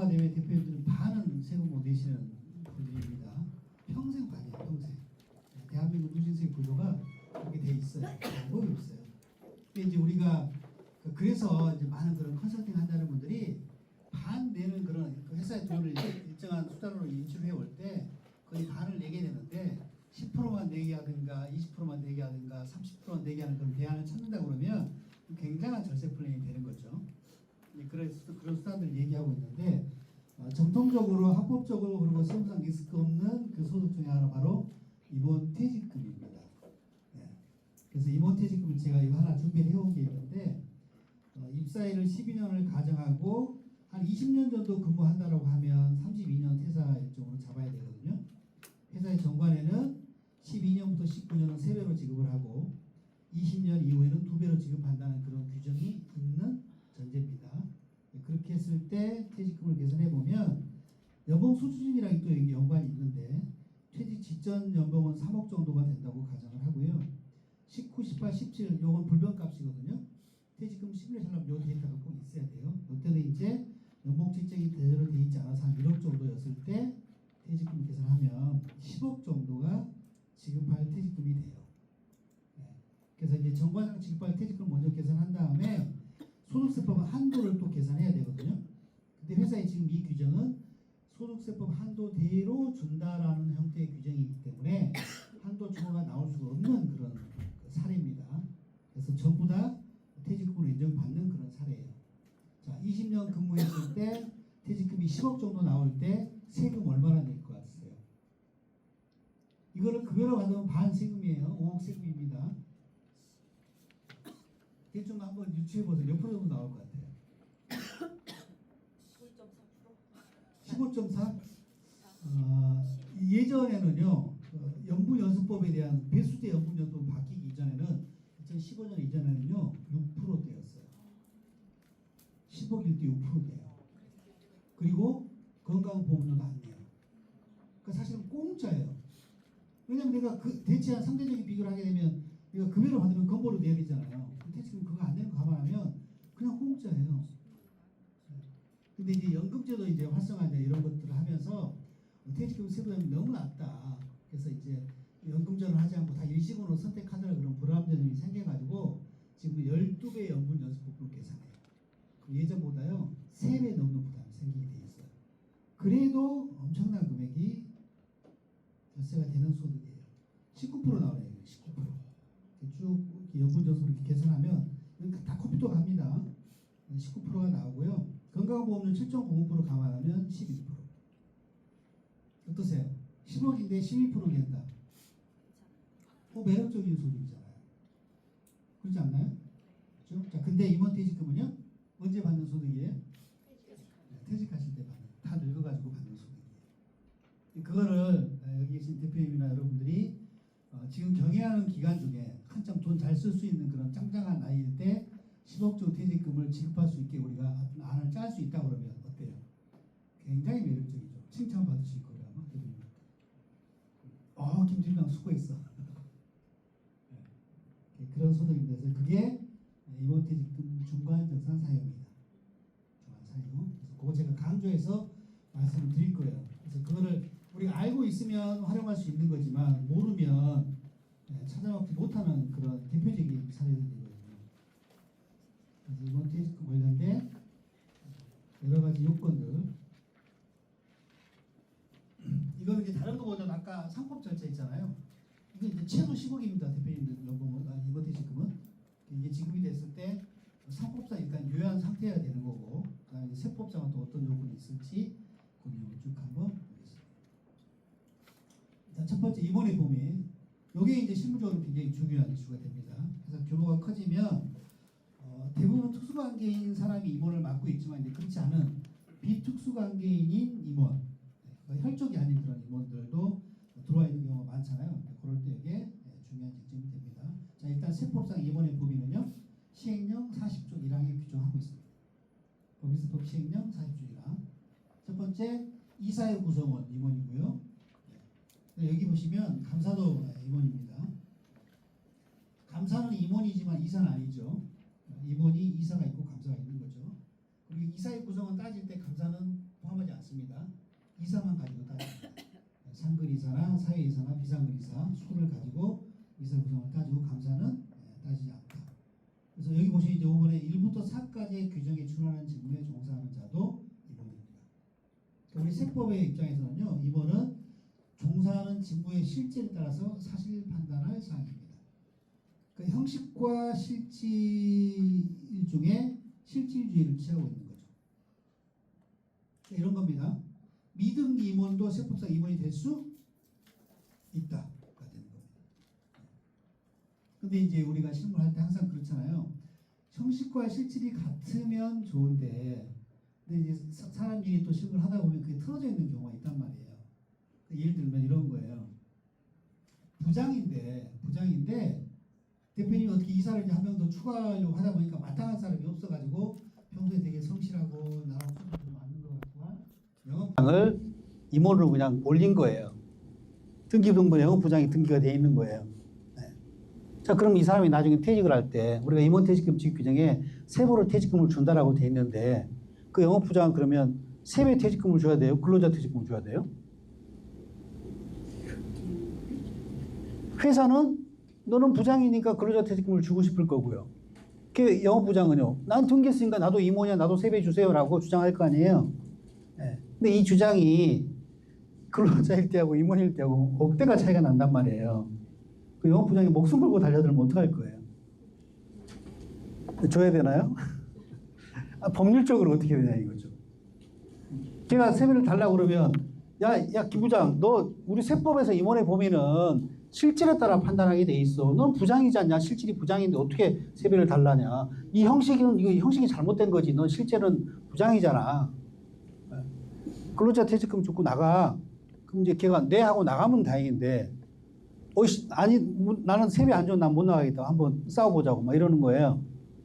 경우가 되면 대표님들은 반은 세금 못 내시는 분들입니다. 평생 반이에요, 평생. 대한민국 누진세 구조가 그렇게 돼 있어요. 방법이 없어요. 근데 이제 우리가 그래서 이제 많은 그런 컨설팅 한다는 분들이 반 내는 그런 회사의 돈을 일정한 수단으로 인출해 올 때 거의 반을 내게 되는데 10%만 내게 하든가 20%만 내게 하든가 30%만 내게 하는 그런 대안을 찾는다 그러면 굉장한 절세 플랜이 되는 거죠. 그래서 그런 수단들을 얘기하고 있는데 정통적으로 합법적으로 그리고 세무상 리스크 없는 그 소득 중에 하나 바로 임원퇴직금입니다. 네. 그래서 임원퇴직금을 제가 이거 하나 준비를 해온 게 있는데 입사일을 12년을 가정하고 한 20년 정도 근무한다라고 하면 32년 퇴사 일정으로 잡아야 되거든요. 회사의 정관에는 12년부터 19년은 3배로 지급을 하고 20년 이후에는 2배로 지급한다는 그런 규정이 있는 전제입니다. 그렇게 했을 때 퇴직금을 계산해 보면 연봉 수준이랑 또 연관이 있는데 퇴직 직전 연봉은 3억 정도가 된다고 가정을 하고요. 19, 18, 17 요건 불변값이거든요. 퇴직금 10년 살려면 요 데이터가 꼭 있어야 돼요. 이때는 이제 연봉 책정이 제대로 되어 있지 않아서 한 1억 정도였을 때 퇴직금 계산하면 10억 정도가 지급할 퇴직금이 돼요. 네. 그래서 이제 정관상 지급할 퇴직금 먼저 계산한 다음에 소득세법 한도를 또 계산해야 되거든요. 근데 회사의 지금 이 규정은 소득세법 한도대로 준다라는 형태의 규정이기 때문에 한도 초과가 나올 수가 없는 그런 사례입니다. 그래서 전부 다 퇴직금으로 인정받는 그런 사례예요. 자, 20년 근무했을 때 퇴직금이 10억 정도 나올 때 세금 얼마나 낼 것 같으세요? 이거를 급여로 받으면 반 세금이에요. 5억 세금입니다. 대충 한번 유추해보세요. 몇 프로 정도 나올 것 같아요? 15.4%? 예전에는요, 연분연수법에 대한 배수제 연분연수법 바뀌기 이전에는 2015년 이전에는요 6%대였어요. 10억일 때 6%대요. 그리고 건강보험료도 안 내요. 그러니까 사실은 공짜예요. 왜냐면 내가 그 대체한 상대적인 비교를 하게 되면 내가 급여를 받으면 건보료 내야 되잖아요. 퇴직금 그거 안 내는 거 감안하면 그냥 공짜예요. 근데 이제 연금제도 이제 활성화냐 이런 것들을 하면서 퇴직금 세부담이 너무 낮다. 그래서 이제 연금제를 하지 않고 다 일시금으로 선택하더라 그런 불합리점이 생겨가지고 지금 12배 연분 연수폭을 계산해요. 예전보다요 3배 넘는 부담이 생기게 돼 있어요. 그래도 엄청난 금액이 절세가 되는 소득이에요. 19% 나오네요. 19%. 쭉 연분 연수를 이렇게 계산하면 다 컴퓨터 갑니다. 19%가 나오고요. 건강보험료 7.05% 감안하면 12%. 어떠세요? 10억인데 12% 낸다. 매력적인 소득이잖아요. 그렇지 않나요? 그렇죠? 자, 근데 임원퇴직금은요? 언제 받는 소득이에요? 퇴직하실 때 받는. 다 늙어가지고 받는 소득이에요. 그거를 여기 계신 대표님이나 여러분들이 지금 경영하는 기간 중에 한참 돈 잘 쓸 수 있는 그런 짱짱한 나이일 때 10억 정도 퇴직금을 지급할 수 있게 우리가 안을 짤 수 있다 그러면 어때요? 굉장히 매력적이죠. 칭찬받으실 거예요 아마 대표님한테. 김진강 수고했어. 네. 그런 소득입니다. 그래서 그게 임원퇴직금 중간정산 사유입니다. 중간 사유. 그래서 그거 제가 강조해서 말씀을 드릴 거예요. 그래서 그거를 우리가 알고 있으면 활용할 수 있는 거지만 모르면 찾아먹지 못하는 그런 대표적인 사례들이거든요. 그래서 임원퇴직금 관련된 여러 가지 요건들. 이거는 이제 다른 거보다는 아까 상법 절차 있잖아요. 이게 이제 최소 10억입니다. 대표님들 연봉은 임원퇴직금은 이게 지급이 됐을 때 상법상 일단 유효한 상태여야 되는 거고 그다음에 세법상은 또 어떤 요건이 있을지 그 내용을 쭉 한번 보겠습니다. 일단 첫 번째 임원의 범위. 이게 이제 실무적으로 굉장히 중요한 이슈가 됩니다. 그래서 규모가 커지면 대부분 특수관계인 사람이 임원을 맡고 있지만 이제 그렇지 않은 비특수관계인인 임원, 혈족이 아닌 그런 임원들도 들어와 있는 경우가 많잖아요. 그럴 때 이게 중요한 쟁점이 됩니다. 자, 일단 세법상 임원의 범위는요. 시행령 40조 1항에 규정하고 있습니다. 법인세법 시행령 40조 1항. 첫 번째 이사회 구성원 임원이고요. 여기 보시면 감사도 임원입니다. 감사는 임원이지만 이사는 아니죠. 임원이 이사가 있고 감사가 있는 거죠. 그리고 이사회 구성원 따질 때 감사는 포함 부장이사나 사회이사나 비상근이사 수를 가지고 이사 구성을 따지고 감사는 따지지 않다. 그래서 여기 보시면 이제 5번에 1부터 4까지의 규정에 준하는 직무에 종사하는 자도 2번입니다. 우리 세법의 입장에서는요, 2번은 종사하는 직무의 실질에 따라서 사실 판단할 사항입니다. 그 형식과 실질 중에 실질주의를 취하고 있는 거죠. 이런 겁니다. 미등기 임원도 세법상 임원이 될 수 있다가 되는 겁니다. 근데 이제 우리가 실무할 때 항상 그렇잖아요. 형식과 실질이 같으면 좋은데, 근데 이제 사람 일이 또 실무를 하다 보면 그게 틀어져 있는 경우가 있단 말이에요. 예를 들면 이런 거예요. 부장인데 대표님이 어떻게 이사를 한 명 더 추가하려고 하다 보니까 마땅한 사람이 없어가지고 평소에 되게 성실하고 나랑 소통도 맞는 것 같고 영업부장을 임원으로 그냥 올린 거예요. 등기부등본에 영업부장이 등기가 돼 있는 거예요. 네. 자, 그럼 이 사람이 나중에 퇴직을 할 때 우리가 임원퇴직금 지급 규정에 세배로 퇴직금을 준다라고 돼 있는데 그 영업부장은 그러면 3배 퇴직금을 줘야 돼요? 근로자 퇴직금을 줘야 돼요? 회사는 너는 부장이니까 근로자 퇴직금을 주고 싶을 거고요. 그 영업부장은요, 난 등기했으니까 나도 임원이야, 나도 3배 주세요라고 주장할 거 아니에요. 네. 근데 이 주장이 근로자일 때하고 임원일 때하고 억대가 차이가 난단 말이에요. 그 영업부장이 목숨 걸고 달려들면 어떡할 거예요? 줘야 되나요? 법률적으로 어떻게 되냐 이거죠. 제가 세배를 달라고 그러면 야, 김 부장, 너 우리 세법에서 임원회 보면은 실질에 따라 판단하게 돼 있어. 넌 부장이지 않냐? 실질이 부장인데 어떻게 세배를 달라냐? 이 형식은 이거 형식이 잘못된 거지. 넌 실제는 부장이잖아. 근로자 퇴직금 주고 나가. 그럼 이제 걔가 네 하고 나가면 다행인데, 아니 나는 세배 안 주면 난 못 나가겠다. 한번 싸워보자고 막 이러는 거예요.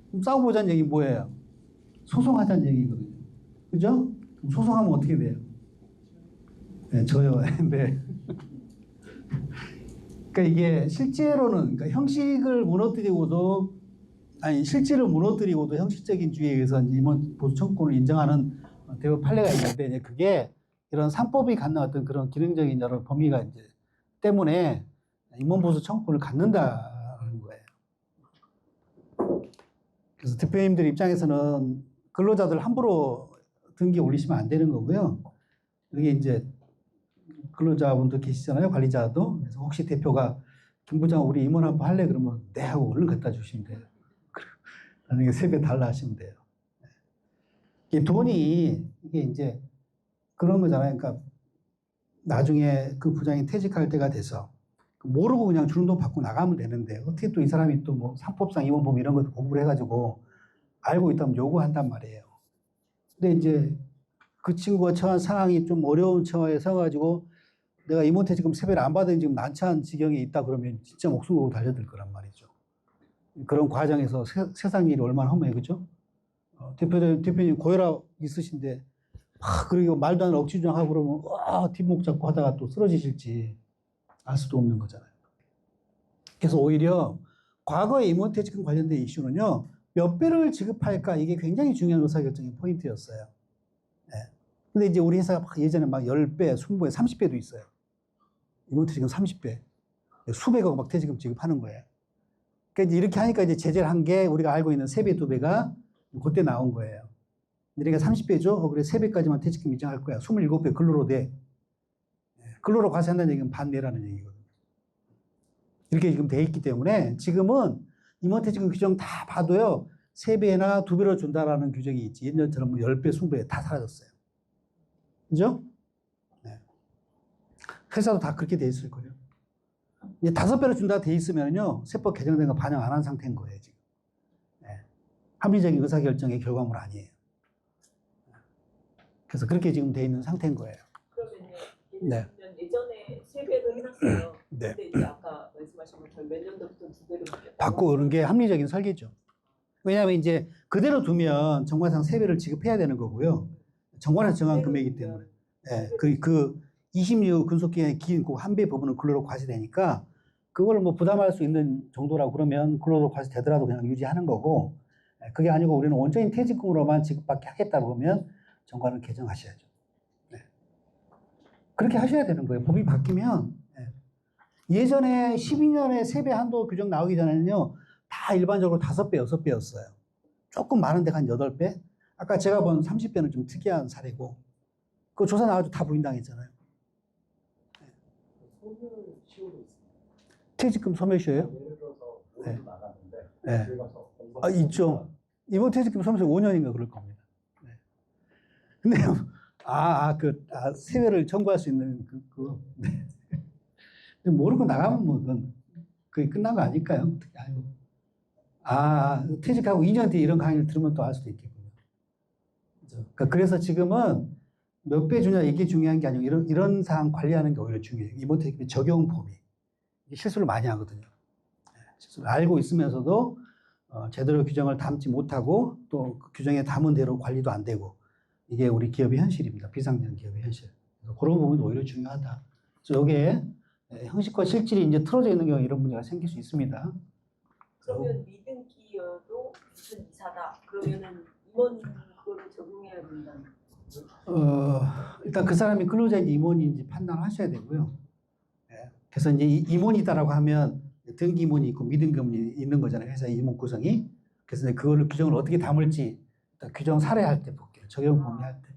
그럼 싸워보자는 얘기 뭐예요? 소송하자는 얘기거든요. 그죠? 그럼 소송하면 어떻게 돼요? 네, 저요. 네. 그러니까 이게 실제로는 그러니까 형식을 무너뜨리고도 실질을 무너뜨리고도 형식적인 주의에 의해서 임원 보수 청구권을 인정하는 대법 판례가 있는데 그게 이런 3법이 갖는 어떤 그런 기능적인 여러 범위가 이제 때문에 임원 보수 청구권을 갖는다는 거예요. 그래서 대표님들 입장에서는 근로자들 함부로 등기 올리시면 안 되는 거고요. 이게 이제 근로자분도 계시잖아요. 관리자도. 그래서 혹시 대표가 김 부장 우리 임원 한번 할래? 그러면 네 하고 얼른 갖다 주시면 돼요. 나중에 세배 달라 하시면 돼요. 이게 돈이 이게 이제 그런 거잖아요. 그러니까 나중에 그 부장이 퇴직할 때가 돼서 모르고 그냥 주는 돈 받고 나가면 되는데 어떻게 또 이 사람이 또 뭐 상법상 임원법 이런 것도 공부를 해가지고 알고 있다면 요구한단 말이에요. 근데 이제 그 친구가 처한 상황이 좀 어려운 처에 서가지고 내가 임원퇴직금 세배를 안 받은 지금 난처한 지경에 있다 그러면 진짜 목숨 걸고 달려들 거란 말이죠. 그런 과정에서 세상 일이 얼마나 험해요, 그죠? 대표님 고혈압 있으신데 그리고 말도 안 되는 억지 주장하고 그러면 뒷목 잡고 하다가 또 쓰러지실지 알 수도 없는 거잖아요. 그래서 오히려 과거의 임원퇴직금 관련된 이슈는요, 몇 배를 지급할까 이게 굉장히 중요한 의사결정의 포인트였어요. 네. 근데 이제 우리 회사가 예전에 막 10배, 20배, 30배도 있어요. 임원퇴직금 30배. 수백억 막 퇴직금 지급하는 거예요. 그러니까 이제 이렇게 하니까 이제 제재를 한 게 우리가 알고 있는 3배, 2배가 그때 나온 거예요. 우리가 30배죠? 그래 3배까지만 퇴직금 인정할 거야. 27배 근로로 돼. 근로로 과세한다는 얘기는 반 내라는 얘기거든요. 이렇게 지금 돼 있기 때문에 지금은 임원퇴직금 규정 다 봐도요. 3배나 2배로 준다라는 규정이 있지. 예전처럼 뭐 10배, 20배 다 사라졌어요. 그죠? 네. 회사도 다 그렇게 돼 있을 거예요. 이제 5배로 준다 돼 있으면요. 세법 개정된 거 반영 안 한 상태인 거예요, 지금. 네. 합리적인 의사결정의 결과물 아니에요. 그래서 그렇게 지금 돼 있는 상태인 거예요. 그러면요. 네. 예전에 3배로 해놨어요. 네. 근데 이제 아까 말씀하신 것처럼 몇 년도부터 2배로 바꾸는 게 합리적인 설계죠. 왜냐하면 이제 그대로 두면 정관상 3배를 지급해야 되는 거고요. 정관에서 정한 금액이기 때문에. 네. 그 20유 근속기간의 긴 그 한 배 부분은 근로로 과세되니까 그걸 뭐 부담할 수 있는 정도라고 그러면 근로로 과세되더라도 그냥 유지하는 거고, 그게 아니고 우리는 원적인 퇴직금으로만 지급받게 하겠다 그러면 정관을 개정하셔야죠. 네. 그렇게 하셔야 되는 거예요. 법이 바뀌면. 예전에 12년에 세배 한도 규정 나오기 전에는요, 다 일반적으로 5배, 6배였어요. 조금 많은데 한 8배? 아까 제가 본 30배는 좀 특이한 사례고, 그 조사 나와도 다 부인당했잖아요. 소멸시효도 있습니다. 퇴직금 소멸시효예요? 예를 들어서 네. 모르고 나갔는데 네. 저희 가서 아, 있죠. 이번 퇴직금 소멸시효 5년인가 그럴 겁니다. 네. 근데, 세배를 청구할 수 있는 네. 모르고 나가면 뭐, 그게 끝난 거 아닐까요? 퇴직하고 2년 뒤에 이런 강의를 들으면 또 알 수도 있겠군요. 그러니까 그래서 지금은 몇 배 주냐 이게 중요한 게 아니고 이런 사항 관리하는 게 오히려 중요해요. 이번 퇴직금 적용 범위. 실수를 많이 하거든요. 실수를 알고 있으면서도 제대로 규정을 담지 못하고 또 그 규정에 담은 대로 관리도 안 되고 이게 우리 기업의 현실입니다. 비상장 기업의 현실. 그래서 그런 부분이 오히려 중요하다. 그래서 여기에 형식과 실질이 이제 틀어져 있는 경우 이런 문제가 생길 수 있습니다. 그러면 미등기여도 무슨 이사다. 그러면은 임원 그거를 적용해야 된다는. 일단 그 사람이 근로자인지 임원인지 판단하셔야 되고요. 그래서 이제 임원이다라고 하면 등기 임원이 있고 미등기 임원이 있는 거잖아요. 회사 임원 구성이. 그래서 이제 그거를 규정을 어떻게 담을지 일단 규정 사례할 때 볼게요. 적용 범위 할 때.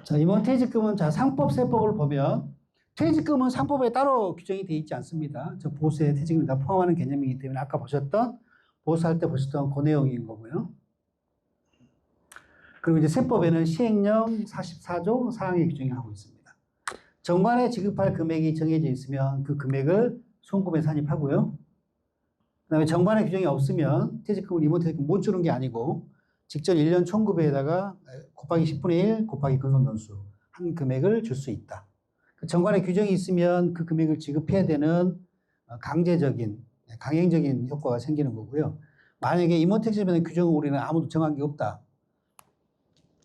자, 임원 퇴직금은 상법 세법을 보면 퇴직금은 상법에 따로 규정이 되어 있지 않습니다. 저 보수의 퇴직금을 다 포함하는 개념이기 때문에 아까 보셨던 보수할 때 보셨던 그 내용인 거고요. 그리고 이제 세법에는 시행령 44조 사항의 규정이 하고 있습니다. 정관에 지급할 금액이 정해져 있으면 그 금액을 송금에 산입하고요. 그다음에 정관에 규정이 없으면 퇴직금을 임원 퇴직금 못 주는 게 아니고 직전 1년 총급에다가 곱하기 10분의 1 곱하기 근속연수 한 금액을 줄 수 있다. 정관에 규정이 있으면 그 금액을 지급해야 되는 강행적인 효과가 생기는 거고요. 만약에 임원퇴직금에 규정을 우리는 아무도 정한 게 없다.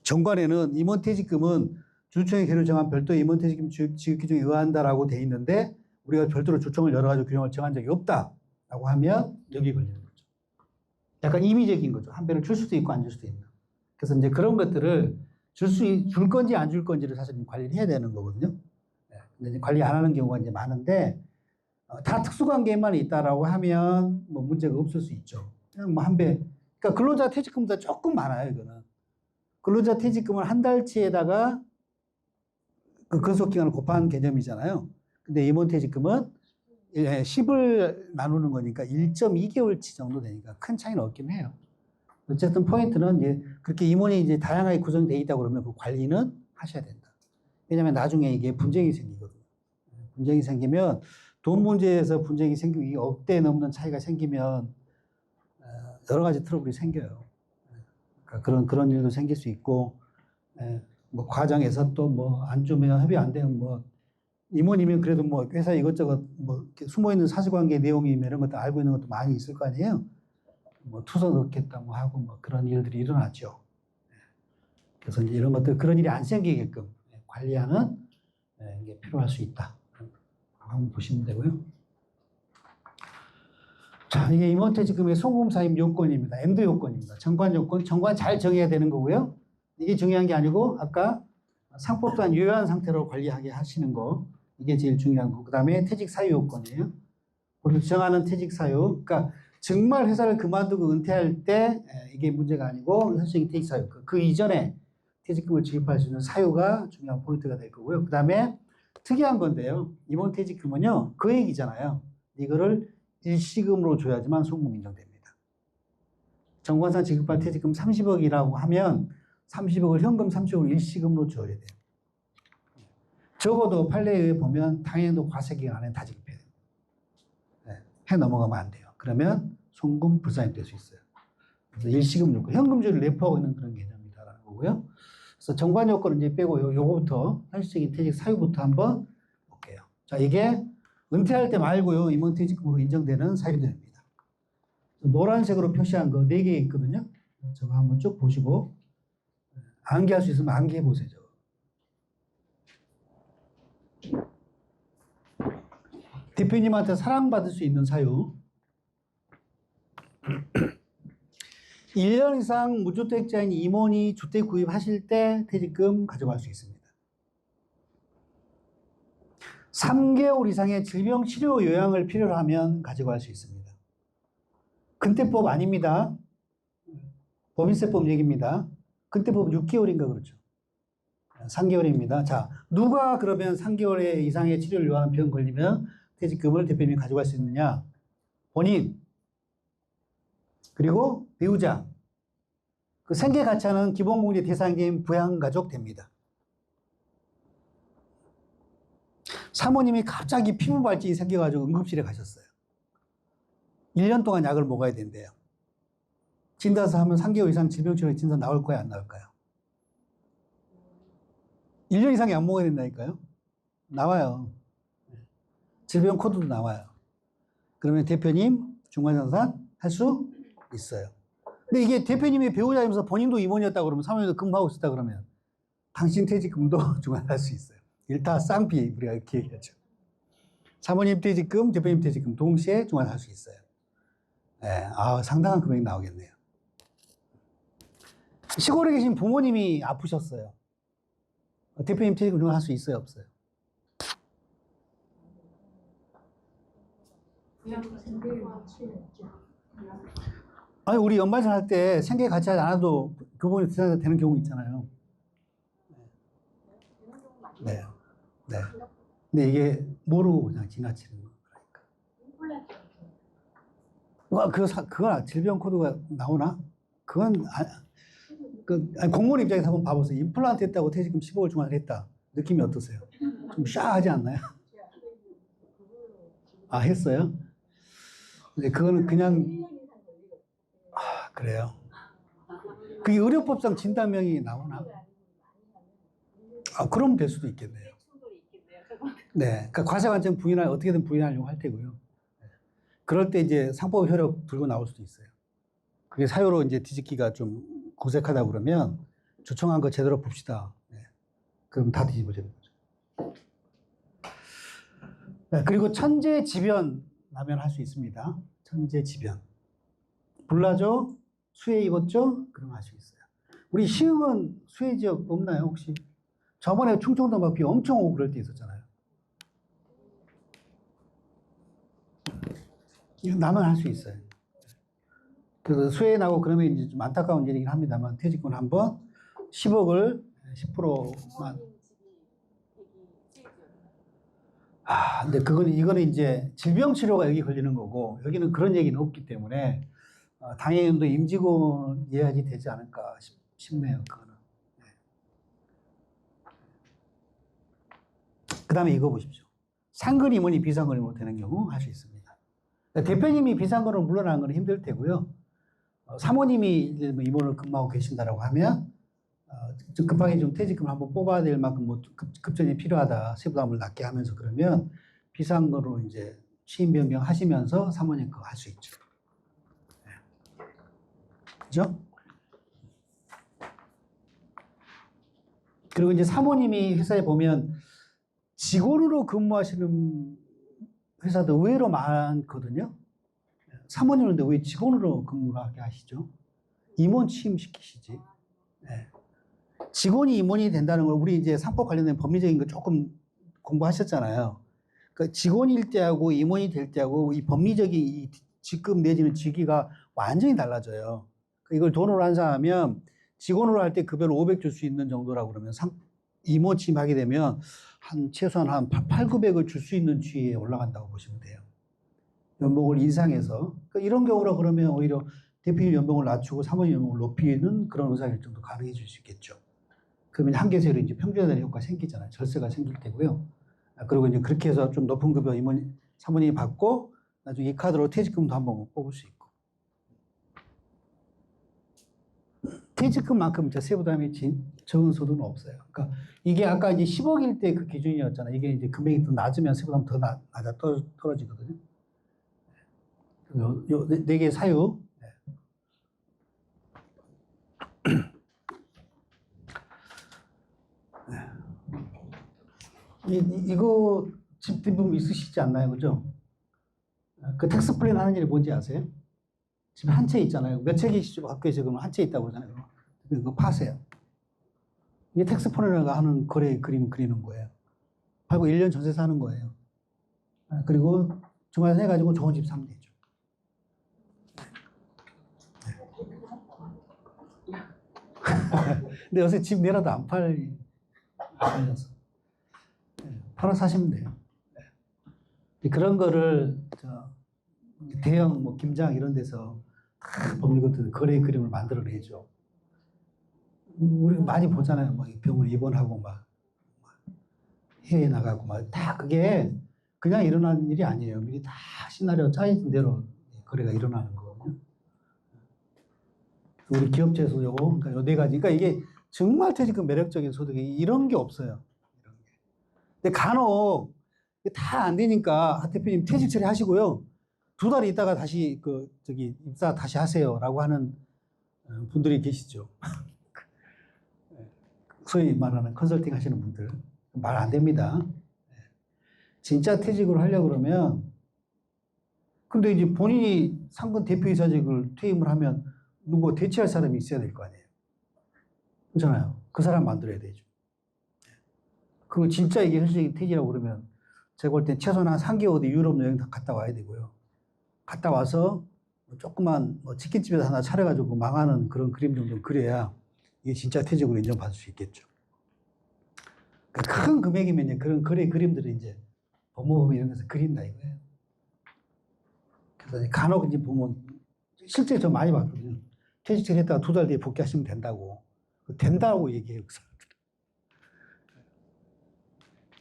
정관에는 임원퇴직금은 주주총회 결의를 정한 별도의 임원퇴직금 지급 규정에 의한다라고 돼 있는데 우리가 별도로 주총을 열어가지고 규정을 정한 적이 없다라고 하면 여기 걸리는 거죠. 약간 임의적인 거죠. 한 배를 줄 수도 있고 안 줄 수도 있는. 그래서 이제 그런 것들을 줄 건지 안 줄 건지를 사실 관리를 해야 되는 거거든요. 근데 이제 관리 안 하는 경우가 이제 많은데 다 특수관계에만 있다라고 하면 뭐 문제가 없을 수 있죠. 그냥 뭐 한 배. 그러니까 근로자 퇴직금보다 조금 많아요, 이거는. 근로자 퇴직금을 한 달치에다가 그 근속기간을 곱한 개념이잖아요. 근데 임원 퇴직금은 10을 나누는 거니까 1.2개월치 정도 되니까 큰 차이는 없긴 해요. 어쨌든 포인트는 이제 그렇게 임원이 이제 다양하게 구성되어 있다고 그러면 그 관리는 하셔야 된다. 왜냐하면 나중에 이게 분쟁이 생기거든요. 분쟁이 생기면 돈 문제에서 분쟁이 생기고 이 억대 넘는 차이가 생기면 여러 가지 트러블이 생겨요. 그러니까 그런 일도 생길 수 있고 뭐 과정에서 또 뭐 안 주면 협의 안 되면 뭐 임원이면 그래도 뭐 회사 이것저것 뭐 숨어 있는 사실관계 내용이 이런 것도 알고 있는 것도 많이 있을 거 아니에요. 뭐 투서 넣겠다 뭐 하고 뭐 그런 일들이 일어났죠. 그래서 이제 이런 것들 그런 일이 안 생기게끔 관리하는 게 필요할 수 있다. 한번 보시면 되고요. 자, 이게 임원퇴직금의 송금사임 요건입니다. 엔드 요건입니다. 정관 요건, 정관 잘 정해야 되는 거고요. 이게 중요한 게 아니고 아까 상법상 유효한 상태로 관리하게 하시는 거 이게 제일 중요한 거. 그 다음에 퇴직 사유 요건이에요. 정하는 퇴직 사유. 그러니까 정말 회사를 그만두고 은퇴할 때 이게 문제가 아니고 현실적인 퇴직 사유. 그 이전에 퇴직금을 지급할 수 있는 사유가 중요한 포인트가 될 거고요. 그 다음에 특이한 건데요. 이번 퇴직금은요. 금액이잖아요. 이거를 일시금으로 줘야지만 송금 인정됩니다. 정관상 지급할 퇴직금 30억이라고 하면 30억을 현금 30억을 일시금으로 줘야 돼요. 적어도 판례에 보면 당연도 과세기간 안에 다 지급해야 돼요. 해 넘어가면 안 돼요. 그러면 송금 불상입될 수 있어요. 그래서 일시금 요건, 현금주의를 내포하고 있는 그런 개념이다라는 거고요. 그래서 정관 요건은 이제 빼고 요거부터 현실적인 퇴직 사유부터 한번 볼게요. 자, 이게 은퇴할 때 말고요. 임원퇴직금으로 인정되는 사유들입니다. 노란색으로 표시한 거 4개 있거든요. 저거 한번 쭉 보시고 암기할 수 있으면 암기해 보세요. 저거. 대표님한테 사랑받을 수 있는 사유. 1년 이상 무주택자인 임원이 주택 구입하실 때 퇴직금 가져갈 수 있습니다. 3개월 이상의 질병 치료 요양을 필요로 하면 가져갈 수 있습니다. 근대법 아닙니다. 법인세법 얘기입니다. 근대법 6개월인가 그렇죠. 3개월입니다. 자, 누가 그러면 3개월 이상의 치료를 요하는 병 걸리면 퇴직금을 대표님이 가져갈 수 있느냐? 본인, 그리고 배우자, 그 생계 가치하는 기본공제 대상자인 부양가족 됩니다. 사모님이 갑자기 피부 발진이 생겨가지고 응급실에 가셨어요. 1년 동안 약을 먹어야 된대요. 진단서 하면 3개월 이상 질병치료 진단 나올 거야, 안 나올까요? 1년 이상 약 먹어야 된다니까요? 나와요. 질병 코드도 나와요. 그러면 대표님 중간장산 할 수 있어요. 근데 이게 대표님이 배우자이면서 본인도 임원이었다 그러면 사모님도 근무하고 있었다 그러면 당신 퇴직금도 중간할 수 있어요. 일타 쌍피 우리가 이렇게 얘기하죠. 사모님 퇴직금, 대표님 퇴직금 동시에 중간할 수 있어요. 네, 상당한 금액이 나오겠네요. 시골에 계신 부모님이 아프셨어요. 대표님 퇴직금 중간할 수 있어요, 없어요? 아니, 우리 연말전 할 때 생계 같이 하지 않아도 그 부분이 되는 경우 있잖아요. 네. 네. 근데 이게 모르고 그냥 지나치는 거니까. 와, 그건 질병 코드가 나오나? 그건, 아니, 공무원 입장에서 한번 봐보세요. 임플란트 했다고 퇴직금 15월 중간에 했다. 느낌이 어떠세요? 좀 샤하지 않나요? 아, 했어요? 근데 그거는 그냥, 그래요. 그게 의료법상 진단명이 나오나? 그럼 될 수도 있겠네요. 네. 그러니까 과세관점 어떻게든 부인하려고 할 테고요. 그럴 때 이제 상법 효력 들고 나올 수도 있어요. 그게 사유로 이제 뒤집기가 좀 고색하다 그러면 조청한 거 제대로 봅시다. 네. 그럼 다 뒤집어지는 거죠. 네. 그리고 천재지변 라면 할 수 있습니다. 천재지변. 불나죠? 수해 입었죠? 그럼 할 수 있어요. 우리 시흥은 수해 지역 없나요, 혹시? 저번에 충청도 막 비 엄청 오고 그럴 때 있었잖아요. 이거 나만 할 수 있어요. 그래서 수해 나고 그러면 이제 좀 안타까운 일이긴 합니다만 퇴직금 한번 10억을 10%만. 근데 이거는 이제 질병 치료가 여기 걸리는 거고 여기는 그런 얘기는 없기 때문에 당연히 임직원 예약이 되지 않을까 싶네요. 그거는. 네. 그 다음에 이거 보십시오. 상근 임원이 비상근 임원 되는 경우 할 수 있습니다. 대표님이 비상근으로 물러나는 건 힘들 테고요. 사모님이 이제 임원을 근무하고 계신다라고 하면 좀 급하게 좀 퇴직금을 한번 뽑아야 될 만큼 뭐 급전이 필요하다. 세부담을 낮게 하면서 그러면 비상근으로 이제 취임 변경 하시면서 사모님 그거 할 수 있죠. 네. 그죠? 그리고 이제 사모님이 회사에 보면 직원으로 근무하시는 회사도 의외로 많거든요. 사모님은 왜 직원으로 근무를 하게 하시죠? 임원 취임시키시지. 네. 직원이 임원이 된다는 걸 우리 이제 상법 관련된 법리적인 거 조금 공부하셨잖아요. 그러니까 직원일 때하고 임원이 될 때하고 이 법리적인 이 직급 내지는 직위가 완전히 달라져요. 이걸 돈으로 환산하면 직원으로 할 때 급여를 500 줄 수 있는 정도라고 그러면 임원 취임하게 되면 최소한 한 8, 900을 줄 수 있는 지위에 올라간다고 보시면 돼요. 연봉을 인상해서. 그러니까 이런 경우라 그러면 오히려 대표님 연봉을 낮추고 사모님 연봉을 높이는 그런 의사결정도 가능해질 수 있겠죠. 그러면 한계세로 이제 평준화되는 효과가 생기잖아요. 절세가 생길 테고요. 그리고 이제 그렇게 해서 좀 높은 급여 사모님이 받고 나중에 이 카드로 퇴직금도 한번 뽑을 수 있고. 퇴직금만큼 세부담이 적은 소득은 없어요. 그러니까 이게 아까 이제 10억일 때 그 기준이었잖아요. 이게 이제 금액이 더 낮으면 세부담 더 낮아 떨어지거든요. 요 네 개의 사유. 이거 집 뒷부분 있으시지 않나요? 그죠? 그 텍스 플랜 하는 일이 뭔지 아세요? 지금 한 채 있잖아요. 몇 채 계시죠? 학교에 지금 한 채 있다고 그러잖아요. 그거 파세요. 이게 텍스포네라가 하는 거래 그림 그리는 거예요. 팔고 1년 전세 사는 거예요. 그리고 주말에 해가지고 좋은 집 사면 되죠. 근데 요새 집 내라도 안 팔려서. 팔아 사시면 돼요. 그런 거를 대형 뭐 김장 이런 데서 다 법률 거래 그림을 만들어내죠. 우리 많이 보잖아요. 막 병원 입원하고 막 해외 나가고 막 다 그게 그냥 일어나는 일이 아니에요. 미리 다 시나리오 짜여진 대로 거래가 일어나는 거거든요. 우리 기업체에서 요거 그러니까 요 네 가지. 그러니까 이게 정말 퇴직금 매력적인 소득이 이런 게 없어요. 근데 간혹 다 안 되니까 하 대표님 퇴직 처리하시고요. 2달 있다가 다시 입사 다시 하세요라고 하는 분들이 계시죠. 소위 말하는 컨설팅 하시는 분들 말 안 됩니다. 진짜 퇴직을 하려고 그러면 근데 이제 본인이 상근 대표이사직을 퇴임을 하면 누구 대체할 사람이 있어야 될 거 아니에요. 그렇잖아요. 그 사람 만들어야 되죠. 그리고 진짜 이게 현실적인 퇴직이라고 그러면 제가 볼 땐 최소한 한 3개월 어디 유럽 여행 갔다 와야 되고요. 갔다 와서 조그만 치킨집에서 하나 차려가지고 망하는 그런 그림 정도 그려야 이게 진짜 퇴직으로 인정받을 수 있겠죠. 큰 금액이면 그런 거래 그림들을 이제 법무부 이런 데서 그린다 이거예요. 그래서 간혹 이제 보면 실제 저 많이 봤거든요. 퇴직 처리했다가 2달 뒤에 복귀하시면 된다고. 된다고 얘기해요, 그 사람들.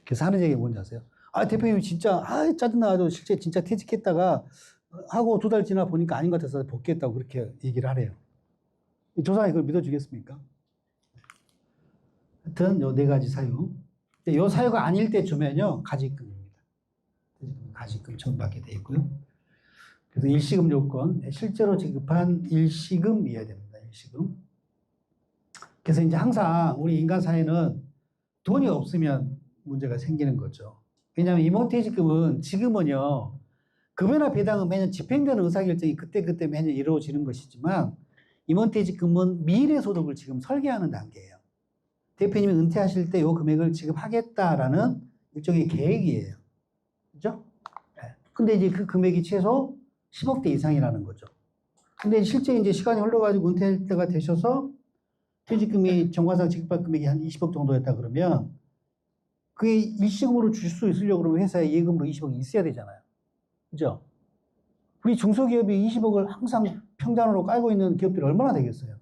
그래서 하는 얘기가 뭔지 아세요? 아, 대표님 진짜, 짜증나가지고 실제 진짜 퇴직했다가 하고 2달 지나 보니까 아닌 것 같아서 복귀했다고 그렇게 얘기를 하래요. 조상이 그걸 믿어주겠습니까? 하여튼 요 4가지 사유. 요 사유가 아닐 때쯤에는요, 가지금입니다. 가지금 처음 받게 돼 있고요. 그래서 일시금 요건, 실제로 지급한 일시금이어야 됩니다. 일시금. 그래서 이제 항상 우리 인간 사회는 돈이 없으면 문제가 생기는 거죠. 왜냐하면 임원퇴직금은 지금은요, 급여나 배당은 매년 집행되는 의사결정이 그때 매년 이루어지는 것이지만 임원퇴직금은 미래 소득을 지금 설계하는 단계예요. 대표님이 은퇴하실 때 이 금액을 지급하겠다라는 일종의 계획이에요. 그죠? 네. 근데 이제 그 금액이 최소 10억대 이상이라는 거죠. 근데 실제 이제 시간이 흘러가지고 은퇴할 때가 되셔서 퇴직금이 정관상 지급할 금액이 한 20억 정도였다 그러면 그게 일시금으로 줄 수 있으려고 그러면 회사에 예금으로 20억이 있어야 되잖아요. 그죠? 우리 중소기업이 20억을 항상 평단으로 깔고 있는 기업들이 얼마나 되겠어요?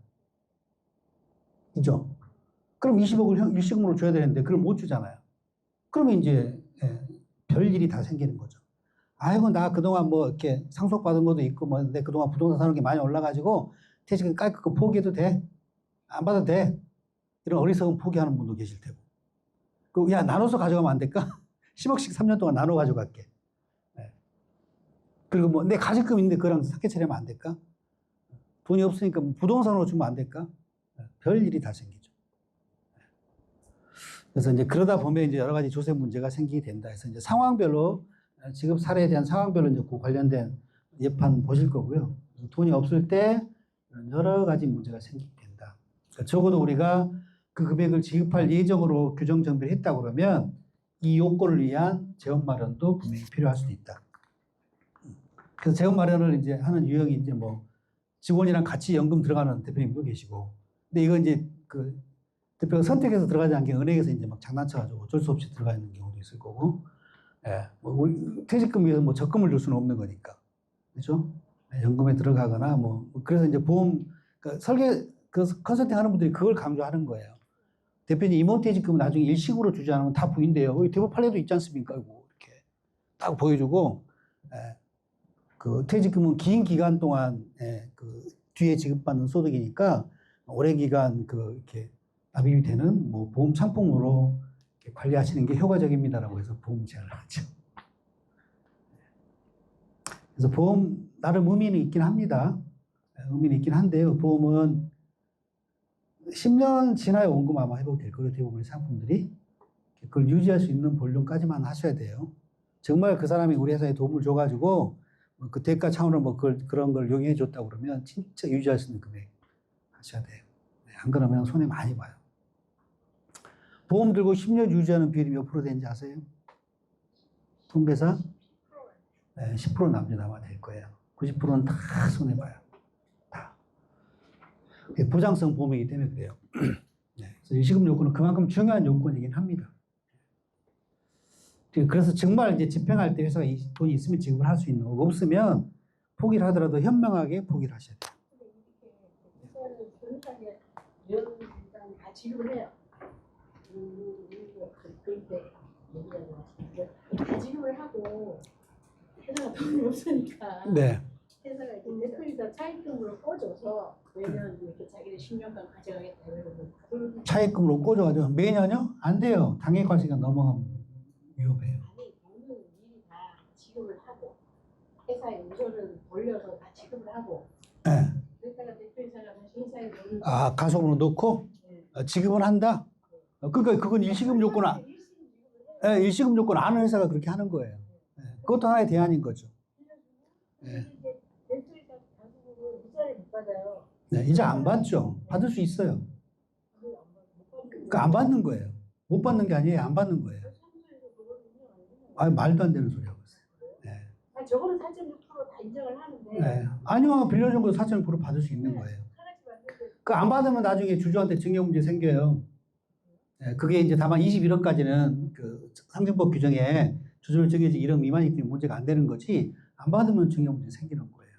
그죠? 그럼 20억을 일시금으로 줘야 되는데 그걸 못 주잖아요. 그러면 이제 별일이 다 생기는 거죠. 아이고 나 그동안 뭐 이렇게 상속받은 것도 있고 뭐 근데 그동안 부동산 사는 게 많이 올라가지고 퇴직금 깔 거 포기해도 돼? 안 받아도 돼? 이런 어리석은 포기하는 분도 계실 테고. 야 나눠서 가져가면 안 될까? 10억씩 3년 동안 나눠 가져갈게. 그리고 뭐 내 가지금 있는데 그거랑 사채 처리하면 안 될까? 돈이 없으니까 부동산으로 주면 안 될까? 별일이 다 생기죠. 그래서 이제 그러다 보면 이제 여러 가지 조세 문제가 생기게 된다 해서 이제 상황별로 지급 사례에 대한 상황별로 이제 그 관련된 예판 보실 거고요. 돈이 없을 때 여러 가지 문제가 생기게 된다. 그러니까 적어도 우리가 그 금액을 지급할 예정으로 규정 정비를 했다 그러면 이 요건을 위한 재원 마련도 분명히 필요할 수도 있다. 그래서 재원 마련을 이제 하는 유형이 이제 뭐 직원이랑 같이 연금 들어가는 대표님도 계시고, 근데 이거 이제 그 대표가 선택해서 들어가지 않게 은행에서 이제 막 장난쳐가지고 어쩔 수 없이 들어가 있는 경우도 있을 거고, 뭐 퇴직금 위해서 뭐 적금을 줄 수는 없는 거니까, 그렇죠? 연금에 들어가거나 뭐 그래서 이제 보험 그러니까 설계 그 컨설팅 하는 분들이 그걸 강조하는 거예요. 대표님 임원퇴직금은 나중에 일시금으로 주지 않으면 다 부인돼요. 대법 판례도 있지 않습니까? 이렇게 딱 보여주고, 그 퇴직금은 긴 기간 동안 그 뒤에 지급받는 소득이니까 오랜 기간 그 이렇게 납입이 되는 뭐 보험 상품으로 관리하시는 게 효과적입니다라고 해서 보험 제한을 하죠. 그래서 보험 나름 의미는 있긴 합니다. 의미는 있긴 한데요. 보험은 10년 지나야 원금 아마 회복될 거예요. 대부분의 상품들이. 그걸 유지할 수 있는 볼륨까지만 하셔야 돼요. 정말 그 사람이 우리 회사에 도움을 줘가지고 그 대가 차원으로 뭐 그런 걸 용인해 줬다고 그러면 진짜 유지할 수 있는 금액 하셔야 돼요. 네, 안 그러면 손해 많이 봐요. 보험 들고 10년 유지하는 비율이 몇 프로 되는지 아세요? 통계사? 네, 10% 남짓 아마 될 거예요. 90%는 다 손해 봐요. 다. 보장성 보험이기 때문에 그래요. 네, 그래서 일시금 요건은 그만큼 중요한 요건이긴 합니다. 그래서 정말 이제 집행할 때 회사가 돈이 있으면 지급을 할 수 있는 거고 없으면 포기를 하더라도 현명하게 포기를 하셔야 돼요. 변호사에 연단 다 지급을 해요. 그런데 다 지급을 하고 회사가 돈이 없으니까 네. 회사가 이제 대표이사 차입금으로 꿔줘서 매년 이렇게 자기들 10년간 가져가겠다 이러면 차입금으로 꽂아가지고 매년요? 안 돼요. 당해과세가 넘어가면 위험해요. 아니 돈은 미리 다 지급을 하고 회사에 우선은 돌려서 다 지급을 하고 네. 회사가 대표이사가 다시 회사에 넣는 아, 가속으로 넣고 지급은 한다? 그러니까 그건 일시금 요건 네, 일시금 요건 아는 회사가 그렇게 하는 거예요. 네, 그것도 하나의 대안인 거죠. 네. 대표이사 가족으로 이자를 못 받아요. 네, 이제 안 받죠. 받을 수 있어요. 그러니까 안 받는 거예요. 못 받는 게 아니에요. 안 받는 거예요. 아, 말도 안 되는 소리 하고 있어요. 네. 아, 저거는 4.6%다 인정을 하는데 네. 아니요, 빌려준 거 4.6% 받을 수 있는 거예요. 그 안 받으면 나중에 주주한테 증여 문제 생겨요. 네, 그게 이제 다만 21억까지는 그 상증법 규정에 주주를 정해지 1억 미만이기 때문에 문제가 안 되는 거지, 안 받으면 증여 문제 생기는 거예요.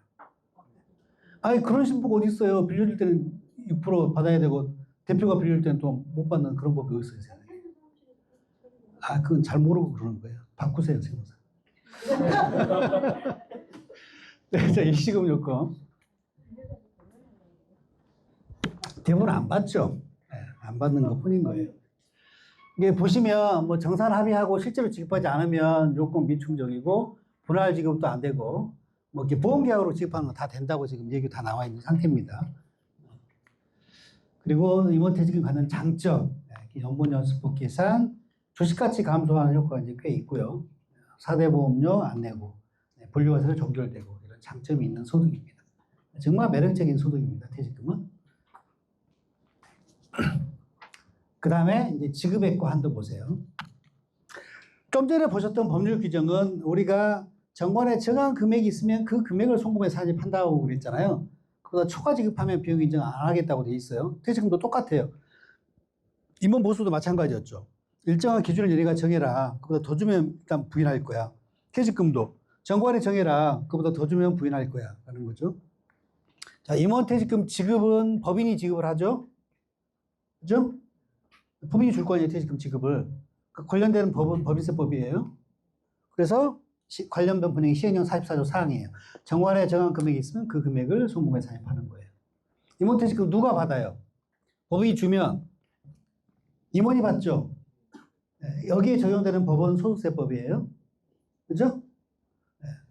아니, 그런 신부가 어디 있어요? 빌려줄 때는 6% 받아야 되고, 대표가 빌려줄 때는 또 못 받는 그런 법이 어디 있어요? 아, 그건 잘 모르고 그러는 거예요. 바꾸세요, 세무사. 네, 자, 일시금 요건. 대부분 안 받죠. 네, 안 받는 것 뿐인 거예요. 이게 보시면 뭐 정산 합의하고 실제로 지급하지 않으면 요건 미충족이고 분할 지급도 안 되고 뭐 이렇게 보험계약으로 지급하는 거 다 된다고 지금 얘기 다 나와 있는 상태입니다. 그리고 임원퇴직을 갖는 장점, 연본 연수법 계산, 주식가치 감소하는 효과가 이제 꽤 있고요. 4대 보험료 안 내고 분류과세로 종결되고 이런 장점이 있는 소득입니다. 정말 매력적인 소득입니다. 퇴직금은. 그 다음에 이제 지급액과 한도 보세요. 좀 전에 보셨던 법률 규정은 우리가 정관에 정한 금액이 있으면 그 금액을 송금에 사집한다고 그랬잖아요. 그보다 초과 지급하면 비용 인정 안 하겠다고 돼 있어요. 퇴직금도 똑같아요. 임원 보수도 마찬가지였죠. 일정한 기준을 얘네가 정해라. 그보다 더 주면 일단 부인할 거야. 퇴직금도 정관에 정해라. 그보다 더 주면 부인할 거야. 라는 거죠. 자, 임원 퇴직금 지급은 법인이 지급을 하죠. 그죠? 법인이 줄 거 아니에요, 퇴직금 지급을. 그 관련되는 법은 법인세법이에요. 그래서 관련된 분양이 시행령 44조 사항이에요. 정관에 정한 금액이 있으면 그 금액을 송금에 사입하는 거예요. 임원 퇴직금 누가 받아요? 법인이 주면 임원이 받죠. 여기에 적용되는 법은 소득세법이에요. 그죠?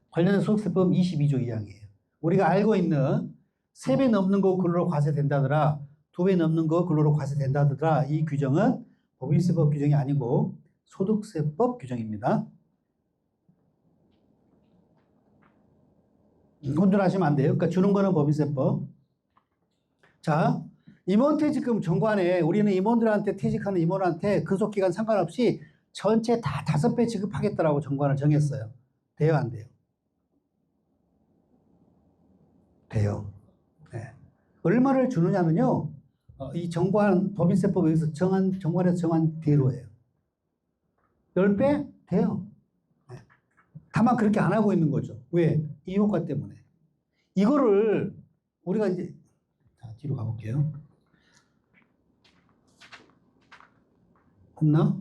관련된 소득세법 22조 2항이에요. 우리가 알고 있는 3배 넘는 거 근로로 과세된다더라, 2배 넘는 거 근로로 과세된다더라, 이 규정은 법인세법 규정이 아니고 소득세법 규정입니다. 혼돈하시면 안 돼요. 그러니까 주는 거는 법인세법. 자, 임원퇴직금 정관에 우리는 임원들한테 퇴직하는 임원한테 근속기간 상관없이 전체 다 5배 지급하겠다라고 정관을 정했어요. 돼요, 안 돼요? 돼요. 네. 얼마를 주느냐면요, 이 정관, 법인세법에서 정관에서 정한 대로예요. 10배? 돼요. 네. 다만 그렇게 안 하고 있는 거죠. 왜? 이 효과 때문에. 이거를 우리가 이제, 자, 뒤로 가볼게요. 없나?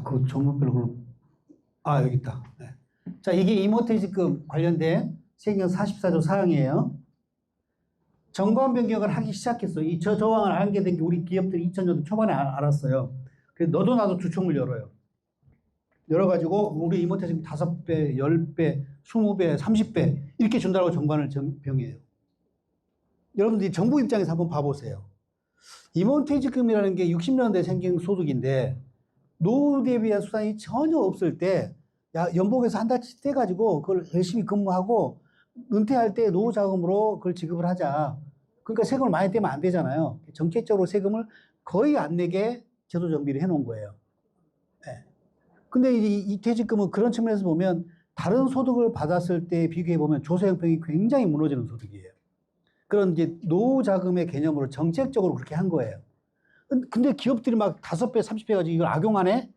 그 종목별로, 여기 있다. 네. 자, 이게 임원퇴직금 관련된 시행령 44조 사항이에요. 정관 변경을 하기 시작했어요. 이 조항을 알게 된 게 우리 기업들이 2000년도 초반에 알았어요. 그래서 너도 나도 주총을 열어요. 열어가지고 우리 임원퇴직금 5배, 10배, 20배, 30배 이렇게 준다고 정관을 병해요. 여러분들이 정부 입장에서 한번 봐보세요. 임원퇴직금이라는 게 60년대에 생긴 소득인데 노후 대비한 수당이 전혀 없을 때, 야, 연봉에서 한 달치 떼가지고 그걸 열심히 근무하고 은퇴할 때 노후 자금으로 그걸 지급을 하자. 그러니까 세금을 많이 떼면 안 되잖아요. 정책적으로 세금을 거의 안 내게 제도 정비를 해놓은 거예요. 네. 근데 이 퇴직금은 그런 측면에서 보면 다른 소득을 받았을 때 비교해 보면 조세 형평이 굉장히 무너지는 소득이에요. 그런 이제 노후 자금의 개념으로 정책적으로 그렇게 한 거예요. 근데 기업들이 막 5배, 30배 가지고 이걸 악용하네?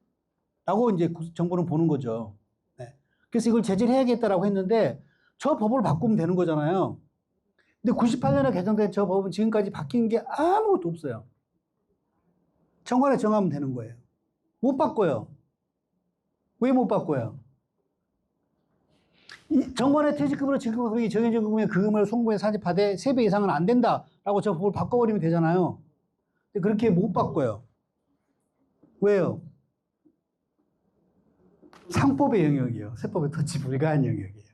라고 이제 정부는 보는 거죠. 네. 그래서 이걸 제재를 해야겠다라고 했는데 저 법을 바꾸면 되는 거잖아요. 근데 98년에 개정된 저 법은 지금까지 바뀐 게 아무것도 없어요. 정관에 정하면 되는 거예요. 못 바꿔요. 왜 못 바꿔요? 정관의 퇴직금으로 지급 금액이 정해진 금액 그 금액을 송부에 산입하되 3배 이상은 안 된다라고 저 법을 바꿔버리면 되잖아요. 근데 그렇게 못 바꿔요. 왜요? 상법의 영역이요. 세법에 터치 불가한 영역이에요.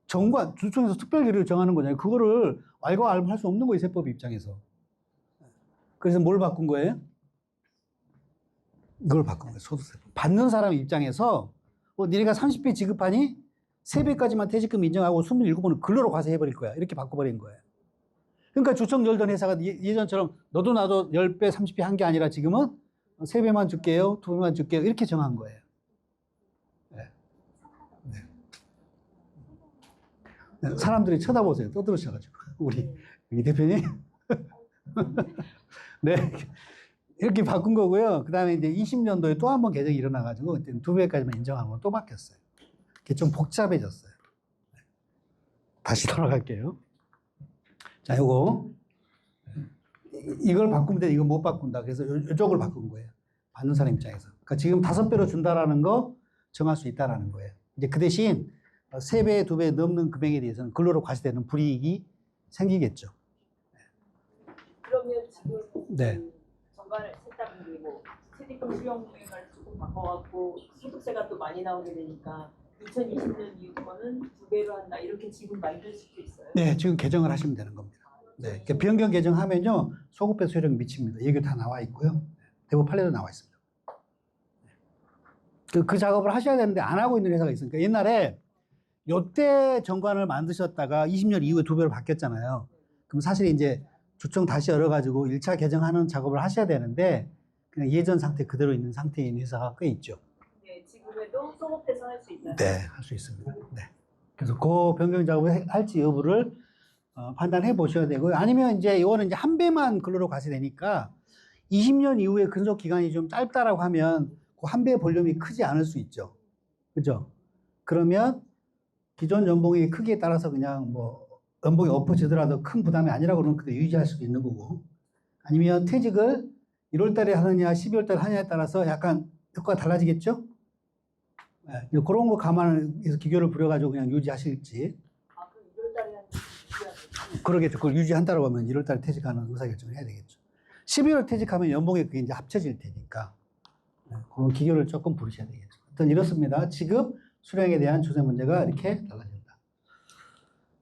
정관, 주총에서 특별계를 정하는 거잖아요. 그거를 왈가왈부할 수 없는 거예요. 세법 입장에서. 그래서 뭘 바꾼 거예요? 이걸 바꾼 거예요. 소득세법. 받는 사람 입장에서 니네가 30배 지급하니 3배까지만 퇴직금 인정하고 27번은 근로로 과세해버릴 거야. 이렇게 바꿔버린 거예요. 그러니까 주총 열던 회사가 예전처럼 너도 나도 10배, 30배 한 게 아니라 지금은 3배만 줄게요. 2배만 줄게요. 이렇게 정한 거예요. 네. 네. 사람들이 쳐다보세요. 떠들으셔가지고. 우리 대표님. 네. 이렇게 바꾼 거고요. 그 다음에 이제 20년도에 또 한 번 개정이 일어나가지고 그때는 2배까지만 인정하고 또 바뀌었어요. 그게 좀 복잡해졌어요. 다시 돌아갈게요. 자, 요거. 이걸 바꾸면 돼. 이거 못 바꾼다. 그래서 이쪽을 바꾼 거예요. 받는 사람 입장에서. 그러니까 지금 5배로 준다라는 거 정할 수 있다라는 거예요. 이제 그 대신 3배, 2배 넘는 금액에 대해서는 근로로 과세되는 불이익이 생기겠죠. 그러면 지금 네. 정관을 세탁 그리고 퇴직금 수령 금액을 조금 바꿔갖고 소득세가 또 많이 나오게 되니까 2020년 이후부터는 2배로 한다 이렇게 지금 만들 수도 있어요. 네, 지금 개정을 하시면 되는 겁니다. 네, 그러니까 변경 개정하면요 소급세 수령 미칩니다. 여기 다 나와 있고요. 대법 판례도 나와 있습니다. 그 작업을 하셔야 되는데 안 하고 있는 회사가 있으니까 옛날에 요때 정관을 만드셨다가 20년 이후에 2배로 바뀌었잖아요. 그럼 사실 이제 주총 다시 열어가지고 1차 개정하는 작업을 하셔야 되는데 그냥 예전 상태 그대로 있는 상태인 회사가 꽤 있죠. 네, 지금에도 소급돼서 할 수 있나요? 네, 할 수 있습니다. 네. 그래서 그 변경 작업을 할지 여부를 판단해 보셔야 되고요. 아니면 이제 이거는 이제 1배만 근로로 과세되니까 20년 이후에 근속 기간이 좀 짧다라고 하면 그 1배 볼륨이 크지 않을 수 있죠. 그죠? 그러면 기존 연봉의 크기에 따라서 그냥 뭐 연봉이 엎어지더라도 큰 부담이 아니라고 그러면 그때 유지할 수도 있는 거고 아니면 퇴직을 1월 달에 하느냐 12월 달에 하느냐에 따라서 약간 효과가 달라지겠죠? 네, 그런 거 감안해서 기교를 부려가지고 그냥 유지하실지. 아, 그럼 1월 달에 하는 게 그러겠죠. 그걸 유지한다고 하면 1월 달에 퇴직하는 의사결정을 해야 되겠죠. 12월 퇴직하면 연봉에 그게 이제 합쳐질 테니까. 네, 그런 기교를 조금 부르셔야 되겠죠. 일단 이렇습니다. 지급, 수령에 대한 조세 문제가 이렇게 달라진다.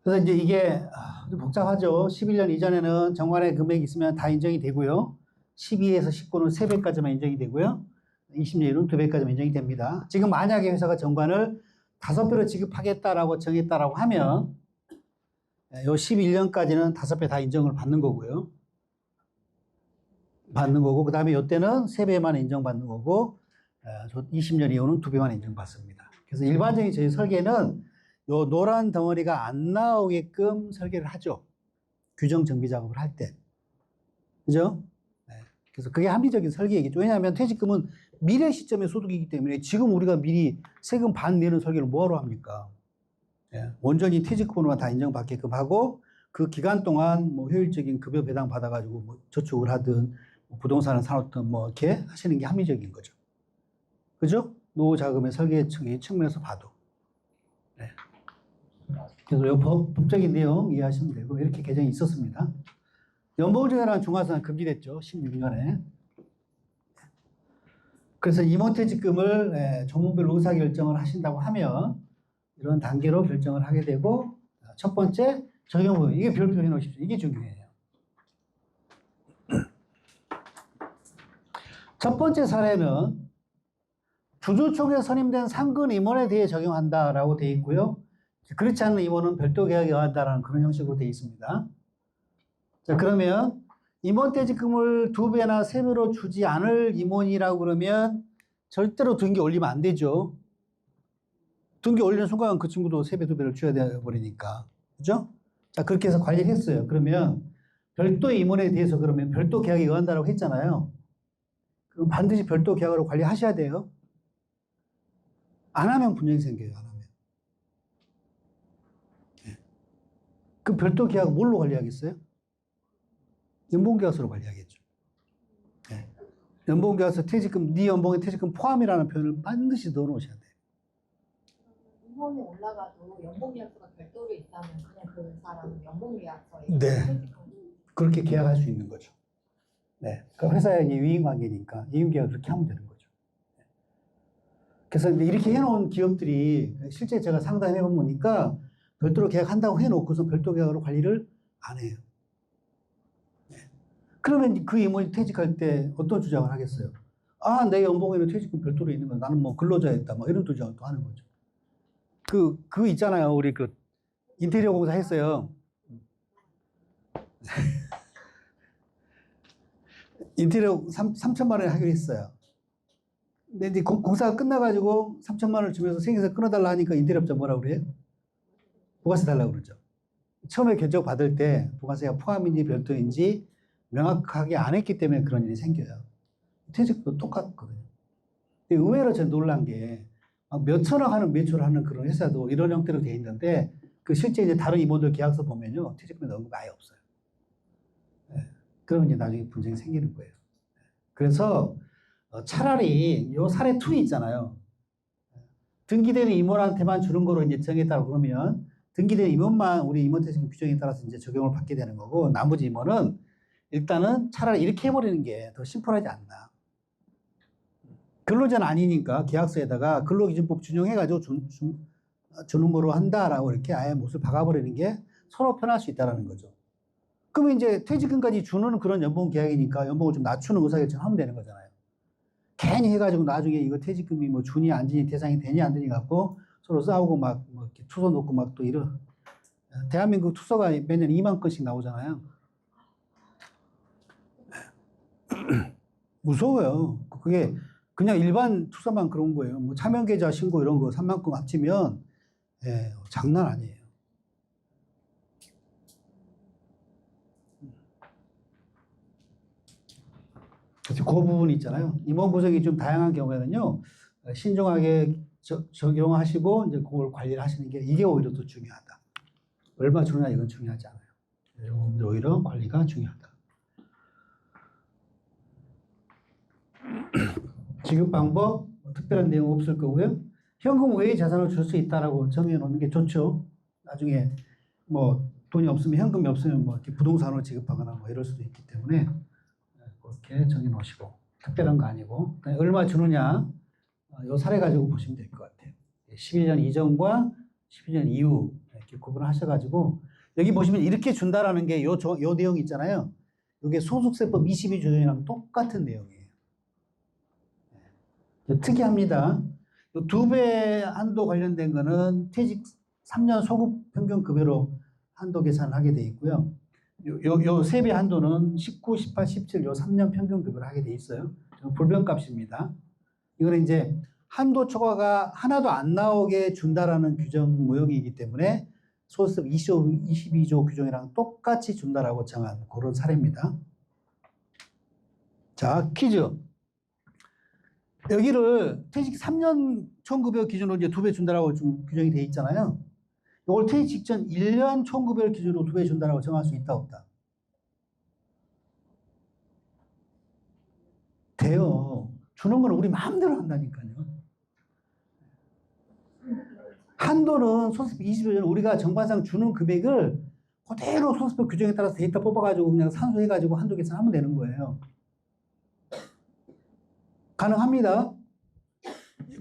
그래서 이제 이게 좀 복잡하죠. 11년 이전에는 정관의 금액이 있으면 다 인정이 되고요. 12에서 19는 3배까지만 인정이 되고요. 20년은 2배까지만 인정이 됩니다. 지금 만약에 회사가 정관을 5배로 지급하겠다라고 정했다라고 하면 요 11년까지는 5배 다 인정을 받는 거고요. 받는 거고 그 다음에 요때는 3배만 인정받는 거고 20년 이후는 2배만 인정받습니다. 그래서 일반적인 저희 설계는 요 노란 덩어리가 안 나오게끔 설계를 하죠. 규정 정비 작업을 할 때. 그죠? 네. 그래서 그게 합리적인 설계이겠죠. 왜냐하면 퇴직금은 미래 시점의 소득이기 때문에 지금 우리가 미리 세금 반 내는 설계를 뭐하러 합니까? 예. 온전히 퇴직금으로만 다 인정받게끔 하고 그 기간 동안 뭐 효율적인 급여 배당 받아가지고 뭐 저축을 하든 뭐 부동산을 사놓든 뭐 이렇게 하시는 게 합리적인 거죠. 그죠? 노후 자금의 설계 측면에서 봐도. 네. 그래서 이 법적인 내용 이해하시면 되고 이렇게 개정이 있었습니다. 연봉정해라는 중과사는 금지됐죠. 16년에. 그래서 임원퇴직금을 조문별로 의사결정을 하신다고 하면 이런 단계로 결정을 하게 되고 첫 번째 적용부분 이게 별표 해놓으십시오. 이게 중요해요. 첫 번째 사례는 주주총회 선임된 상근 임원에 대해 적용한다라고 되어 있고요. 그렇지 않은 임원은 별도 계약에 의한다라는 그런 형식으로 되어 있습니다. 자, 그러면 임원퇴직금을 2배나 3배로 주지 않을 임원이라고 그러면 절대로 등기 올리면 안 되죠. 등기 올리는 순간 그 친구도 3배, 2배를 줘야 돼 버리니까. 그죠? 자, 그렇게 해서 관리를 했어요. 그러면 별도 임원에 대해서 그러면 별도 계약에 의한다라고 했잖아요. 그럼 반드시 별도 계약으로 관리하셔야 돼요. 안 하면 분쟁이 생겨요. 안 하면. 네. 그 별도 계약 뭘로 관리하겠어요? 연봉계약서로 관리하겠죠. 네. 연봉계약서 퇴직금, 네 연봉에 퇴직금 포함이라는 표현을 반드시 넣어 놓으셔야 돼요. 임원이 올라가도 연봉계약서가 별도로 있다면 그냥 그 사람은 연봉계약서에 네. 그렇게 계약할 수 있는 거죠. 네. 그 회사의 유인관계니까 이윤계약을 그렇게 하면 되는 거죠. 그래서 이렇게 해놓은 기업들이 실제 제가 상담해 보니까 별도로 계약한다고 해놓고서 별도 계약으로 관리를 안 해요. 네. 그러면 그 임원이 퇴직할 때 어떤 주장을 하겠어요? 아, 내 연봉에는 퇴직금 별도로 있는 건 나는 뭐 근로자였다. 뭐 이런 주장을 또 하는 거죠. 그 있잖아요. 우리 그 인테리어 공사 했어요. 인테리어 3천만 원에 하기로 했어요. 근데 이제 공사가 끝나가지고 3천만 원을 주면서 생에서 끊어달라 하니까 인테리어업자 뭐라고 그래요? 부가세 달라고 그러죠. 처음에 견적 받을 때 부가세가 포함인지 별도인지 명확하게 안 했기 때문에 그런 일이 생겨요. 퇴직도 똑같거든요. 근데 의외로 제가 놀란 게 몇천억 하는 매출을 하는 그런 회사도 이런 형태로 돼 있는데 그 실제 이제 다른 임원들 계약서 보면요. 퇴직금이 넣은 거 아예 없어요. 네. 그러면 이제 나중에 분쟁이 생기는 거예요. 그래서 차라리 요 사례 2 있잖아요. 등기되는 임원한테만 주는 거로 이제 정했다고 그러면 등기되는 임원만 우리 임원퇴직금 규정에 따라서 이제 적용을 받게 되는 거고 나머지 임원은 일단은 차라리 이렇게 해버리는 게 더 심플하지 않나. 근로자는 아니니까 계약서에다가 근로기준법 준용해가지고 주는 거로 한다라고 이렇게 아예 못을 박아버리는 게 서로 편할 수 있다는 거죠. 그러면 이제 퇴직금까지 주는 그런 연봉 계약이니까 연봉을 좀 낮추는 의사결정을 하면 되는 거잖아요. 괜히 해가지고 나중에 이거 퇴직금이 뭐 주니 안 주니 대상이 되니 안 되니 갖고 서로 싸우고 막 뭐 이렇게 투서 놓고 막 또 이런. 대한민국 투서가 매년 2만 건씩 나오잖아요. 무서워요. 그게 그냥 일반 투서만 그런 거예요. 뭐 차명계좌 신고 이런 거 3만 건 합치면 예, 장난 아니에요. 그래서 그 부분 있잖아요. 임원 구성이 좀 다양한 경우에는요, 신중하게 적용하시고 이제 그걸 관리를 하시는 게 이게 오히려 더 중요하다. 얼마 주느냐 이건 중요하지 않아요. 오히려 관리가 중요하다. 지급 방법 특별한 내용 없을 거고요. 현금 외의 자산을 줄 수 있다라고 정해 놓는 게 좋죠. 나중에 뭐 돈이 없으면 현금이 없으면 뭐 이렇게 부동산으로 지급하거나 뭐 이럴 수도 있기 때문에 그렇게 정해 놓으시고 특별한 거 아니고 얼마 주느냐 요 사례 가지고 보시면 될 것 같아요. 12년 이전과 12년 이후 이렇게 구분하셔가지고 여기 보시면 이렇게 준다라는 게 요 내용 있잖아요. 이게 소득세법 22조항이랑 똑같은 내용이에요. 특이합니다. 2배 한도 관련된 거는 퇴직 3년 소급 평균급여로 한도 계산을 하게 돼 있고요. 요 3배 한도는 19, 18, 17 요 3년 평균급여를 하게 돼 있어요. 불변값입니다. 이거는 이제 한도 초과가 하나도 안 나오게 준다라는 규정 모형이기 때문에 소득세법 22조 규정이랑 똑같이 준다라고 정한 그런 사례입니다. 자, 퀴즈. 여기를 퇴직 3년 총급여 기준으로 이제 2배 준다라고 좀 규정이 돼 있잖아요. 이걸 퇴직 직전 1년 총급여 기준으로 2배 준다라고 정할 수 있다 없다? 돼요. 주는 건 우리 마음대로 한다니까요. 한도는 소득세법 22조는 우리가 정관상 주는 금액을 그대로 소득세법 규정에 따라서 데이터 뽑아가지고 그냥 산수해가지고 한도 계산하면 되는 거예요. 가능합니다.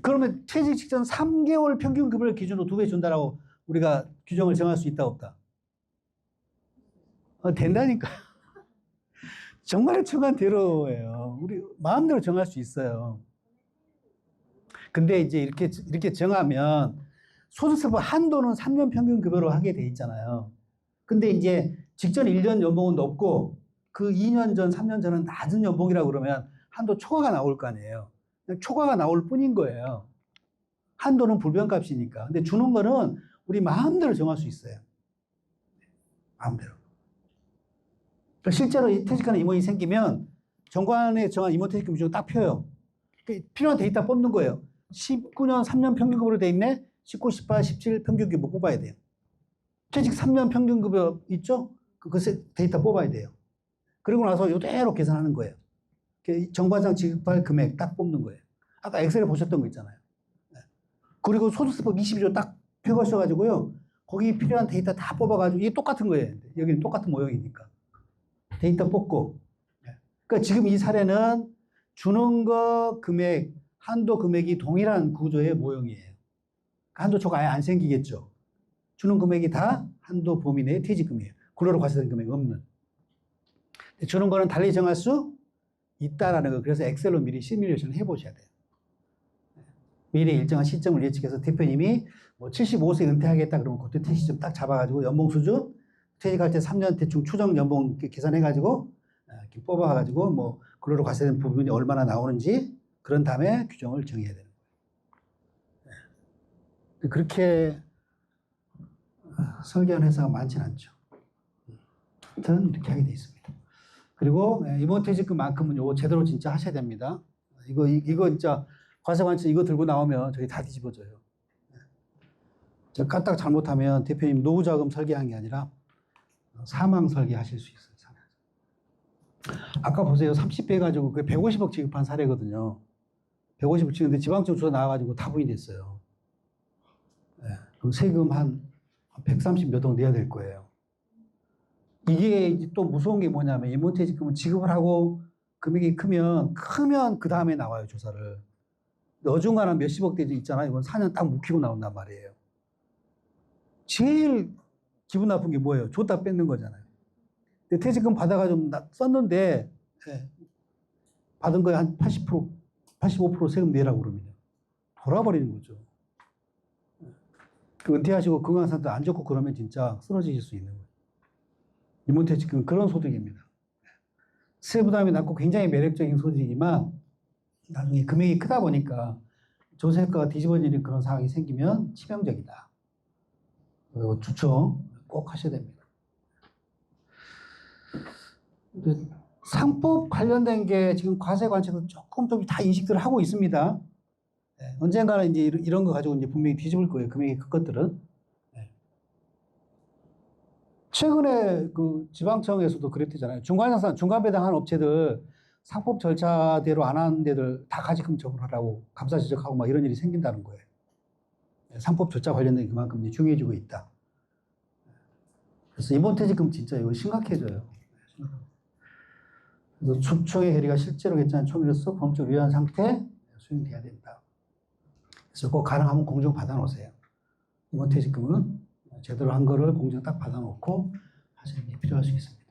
그러면 퇴직 직전 3개월 평균 급여를 기준으로 2배 준다라고 우리가 규정을 정할 수 있다 없다? 된다니까. 정말 정한 대로예요. 우리 마음대로 정할 수 있어요. 근데 이제 이렇게 정하면 소득세법 한도는 3년 평균 급여로 하게 돼 있잖아요. 근데 이제 직전 1년 연봉은 높고 그 2년 전, 3년 전은 낮은 연봉이라고 그러면 한도 초과가 나올 거 아니에요. 그냥 초과가 나올 뿐인 거예요. 한도는 불변값이니까. 근데 주는 거는 우리 마음대로 정할 수 있어요. 마음대로. 그러니까 실제로 퇴직하는 임원이 생기면 정관에 정한 임원 퇴직금 비중을 딱 펴요. 필요한 데이터 뽑는 거예요. 19년 3년 평균급으로 돼 있네. 19, 18, 17 평균급을 뽑아야 돼요. 퇴직 3년 평균급여 있죠? 그 데이터 뽑아야 돼요. 그리고 나서 이대로 계산하는 거예요. 정관상 지급할 금액 딱 뽑는 거예요. 아까 엑셀에 보셨던 거 있잖아요. 그리고 소득세법 22조 딱 펴가셔가지고요. 거기 필요한 데이터 다 뽑아가지고 이게 똑같은 거예요. 여기는 똑같은 모형이니까. 데이터 뽑고. 그러니까 지금 이 사례는 주는 거 금액, 한도 금액이 동일한 구조의 모형이에요. 한도 초과 아예 안 생기겠죠. 주는 금액이 다 한도 범위 내의 퇴직금이에요. 근로로 과세된 금액이 없는. 주는 거는 달리 정할 수 있다라는 거. 그래서 엑셀로 미리 시뮬레이션을 해보셔야 돼요. 미리 일정한 시점을 예측해서 대표님이 뭐 75세 은퇴하겠다 그러면 그때 퇴직 시점 딱 잡아가지고 연봉 수준 퇴직할 때 3년 대충 추정 연봉 계산해가지고 이렇게 뽑아가지고 뭐 근로로 과세된 부분이 얼마나 나오는지 그런 다음에 규정을 정해야 되는 거예요. 그렇게 설계한 회사가 많지는 않죠. 아무튼 이렇게 하게 돼 있습니다. 그리고 임원 퇴직금만큼은 요거 제대로 진짜 하셔야 됩니다. 이거 진짜 과세관청 이거 들고 나오면 저희 다 뒤집어져요. 제가 까딱 잘못하면 대표님 노후자금 설계한 게 아니라 사망 설계하실 수 있어요. 아까 보세요. 30배 가지고 150억 지급한 사례거든요. 150억 지급했는데 지방청 조사 나와가지고 다 부인됐어요. 그럼 세금 한 130 몇 억 내야 될 거예요. 이게 또 무서운 게 뭐냐면 임원퇴직금은 지급을 하고 금액이 크면 그 다음에 나와요. 조사를. 어중간한 몇십억 대도 있잖아요. 이건 4년 딱 묵히고 나온단 말이에요. 제일 기분 나쁜 게 뭐예요? 줬다 뺏는 거잖아요. 근데 퇴직금 받아가지고 썼는데 받은 거에 한 80%, 85% 세금 내라고 그러면 돌아버리는 거죠. 은퇴하시고 건강 상태 안 좋고 그러면 진짜 쓰러지실 수 있는 거예요. 임원퇴직금은 그런 소득입니다. 세부담이 낮고 굉장히 매력적인 소득이지만 나중에 금액이 크다 보니까 조세효과가 뒤집어지는 그런 상황이 생기면 치명적이다. 그리고 추정 꼭 하셔야 됩니다. 상법 관련된 게 지금 과세관청도 조금 좀 다 인식들을 하고 있습니다. 언젠가는 이제 이런 거 가지고 이제 분명히 뒤집을 거예요. 금액이 큰 것들은. 최근에 그 지방청에서도 그랬대잖아요. 중간 배당한 업체들 상법 절차대로 안 하는 데들 다 가지금 처분하라고 감사 지적하고 막 이런 일이 생긴다는 거예요. 상법 절차 관련된 그만큼 중요해지고 있다. 그래서 임원퇴직금 진짜 이거 심각해져요. 그래서 총회 회의가 실제로 결정한 총회로서 법적 위헌 상태 수행돼야 된다. 그래서 꼭 가능하면 공정 받아놓으세요. 임원퇴직금은 제대로 한 거를 공정 딱 받아놓고 하시는 게 필요할 수 있습니다.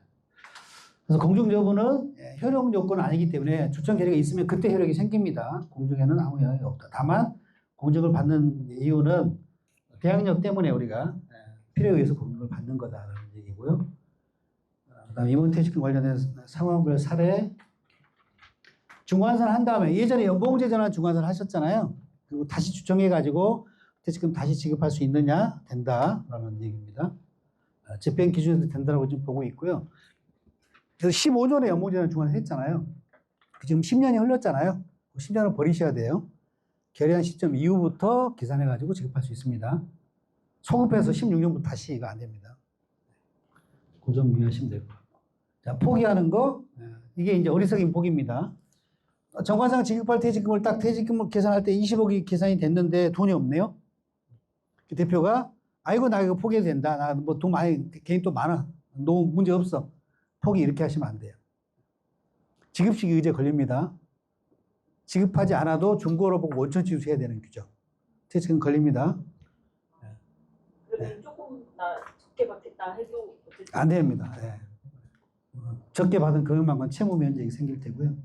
그래서 공정 여부는 효력 요건은 아니기 때문에 추천 결의가 있으면 그때 효력이 생깁니다. 공정에는 아무 영향이 없다. 다만 공정을 받는 이유는 대항력 때문에 우리가 필요에 의해서 공정을 받는 거다라는 얘기고요. 그다음에 임원퇴직금 관련된 상황별 사례 중간선 한 다음에 예전에 연봉제 전환 중간선 하셨잖아요. 그리고 다시 추정해가지고 퇴직금 다시 지급할 수 있느냐 된다라는 얘기입니다. 집행 기준에도 된다라고 지금 보고 있고요. 그래서 15년에 연봉제 전환 중간선 했잖아요. 지금 10년이 흘렀잖아요. 10년을 버리셔야 돼요. 결의한 시점 이후부터 계산해가지고 지급할 수 있습니다. 소급해서 16년부터 다시 이거 안 됩니다. 그 점 유의하시면 될 것 같고. 자, 포기하는 거. 이게 이제 어리석인 포기입니다. 정관상 지급할 퇴직금을 딱 퇴직금을 계산할 때 20억이 계산이 됐는데 돈이 없네요. 그 대표가 아이고 나 이거 포기해도 된다. 나 뭐 돈 많이 개인 돈 많아. 너 문제 없어. 포기 이렇게 하시면 안 돼요. 지급식 의제 걸립니다. 지급하지 않아도 중고로 보고 원천 취소해야 되는 규정. 퇴직금 걸립니다. 그러면 조금 나 적게 받겠다 해도 안 됩니다. 적게 받은 금액만큼 채무 면적이 생길 테고요.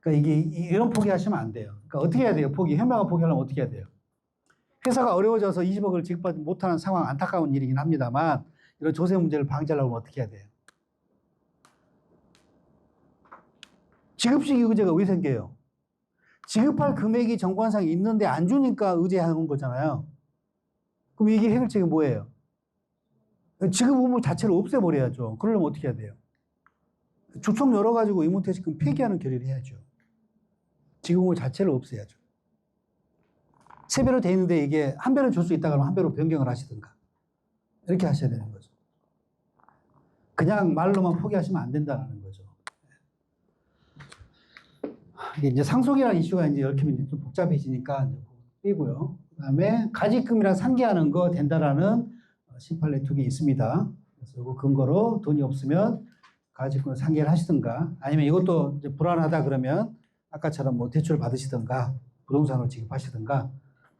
그러니까 이게 이런 포기하시면 안 돼요. 그러니까 어떻게 해야 돼요? 현명한 포기하려면 어떻게 해야 돼요? 회사가 어려워져서 20억을 지급받지 못하는 상황 안타까운 일이긴 합니다만 이런 조세 문제를 방지하려면 어떻게 해야 돼요? 지급식 의제가 왜 생겨요? 지급할 금액이 정관상에 있는데 안 주니까 의제하는 거잖아요. 그럼 이게 해결책이 뭐예요? 지급 의무 자체를 없애버려야죠. 그러려면 어떻게 해야 돼요? 주총 열어가지고 의무퇴직금 폐기하는 결의를 해야죠. 지급 의무 자체를 없애야죠. 세 배로 돼 있는데 이게 한 배로 줄 수 있다 그러면 한 배로 변경을 하시든가 이렇게 하셔야 되는 거죠. 그냥 말로만 포기하시면 안 된다는 거죠. 이게 이제 상속이라는 이슈가 이제 얽히면 좀 복잡해지니까 빼고요. 그다음에 가직금이랑 상계하는 거 된다라는 심판례 두 개 있습니다. 그래서 그 근거로 돈이 없으면 가직금을 상계를 하시든가 아니면 이것도 이제 불안하다 그러면 아까처럼 뭐 대출을 받으시든가 부동산으로 지급하시든가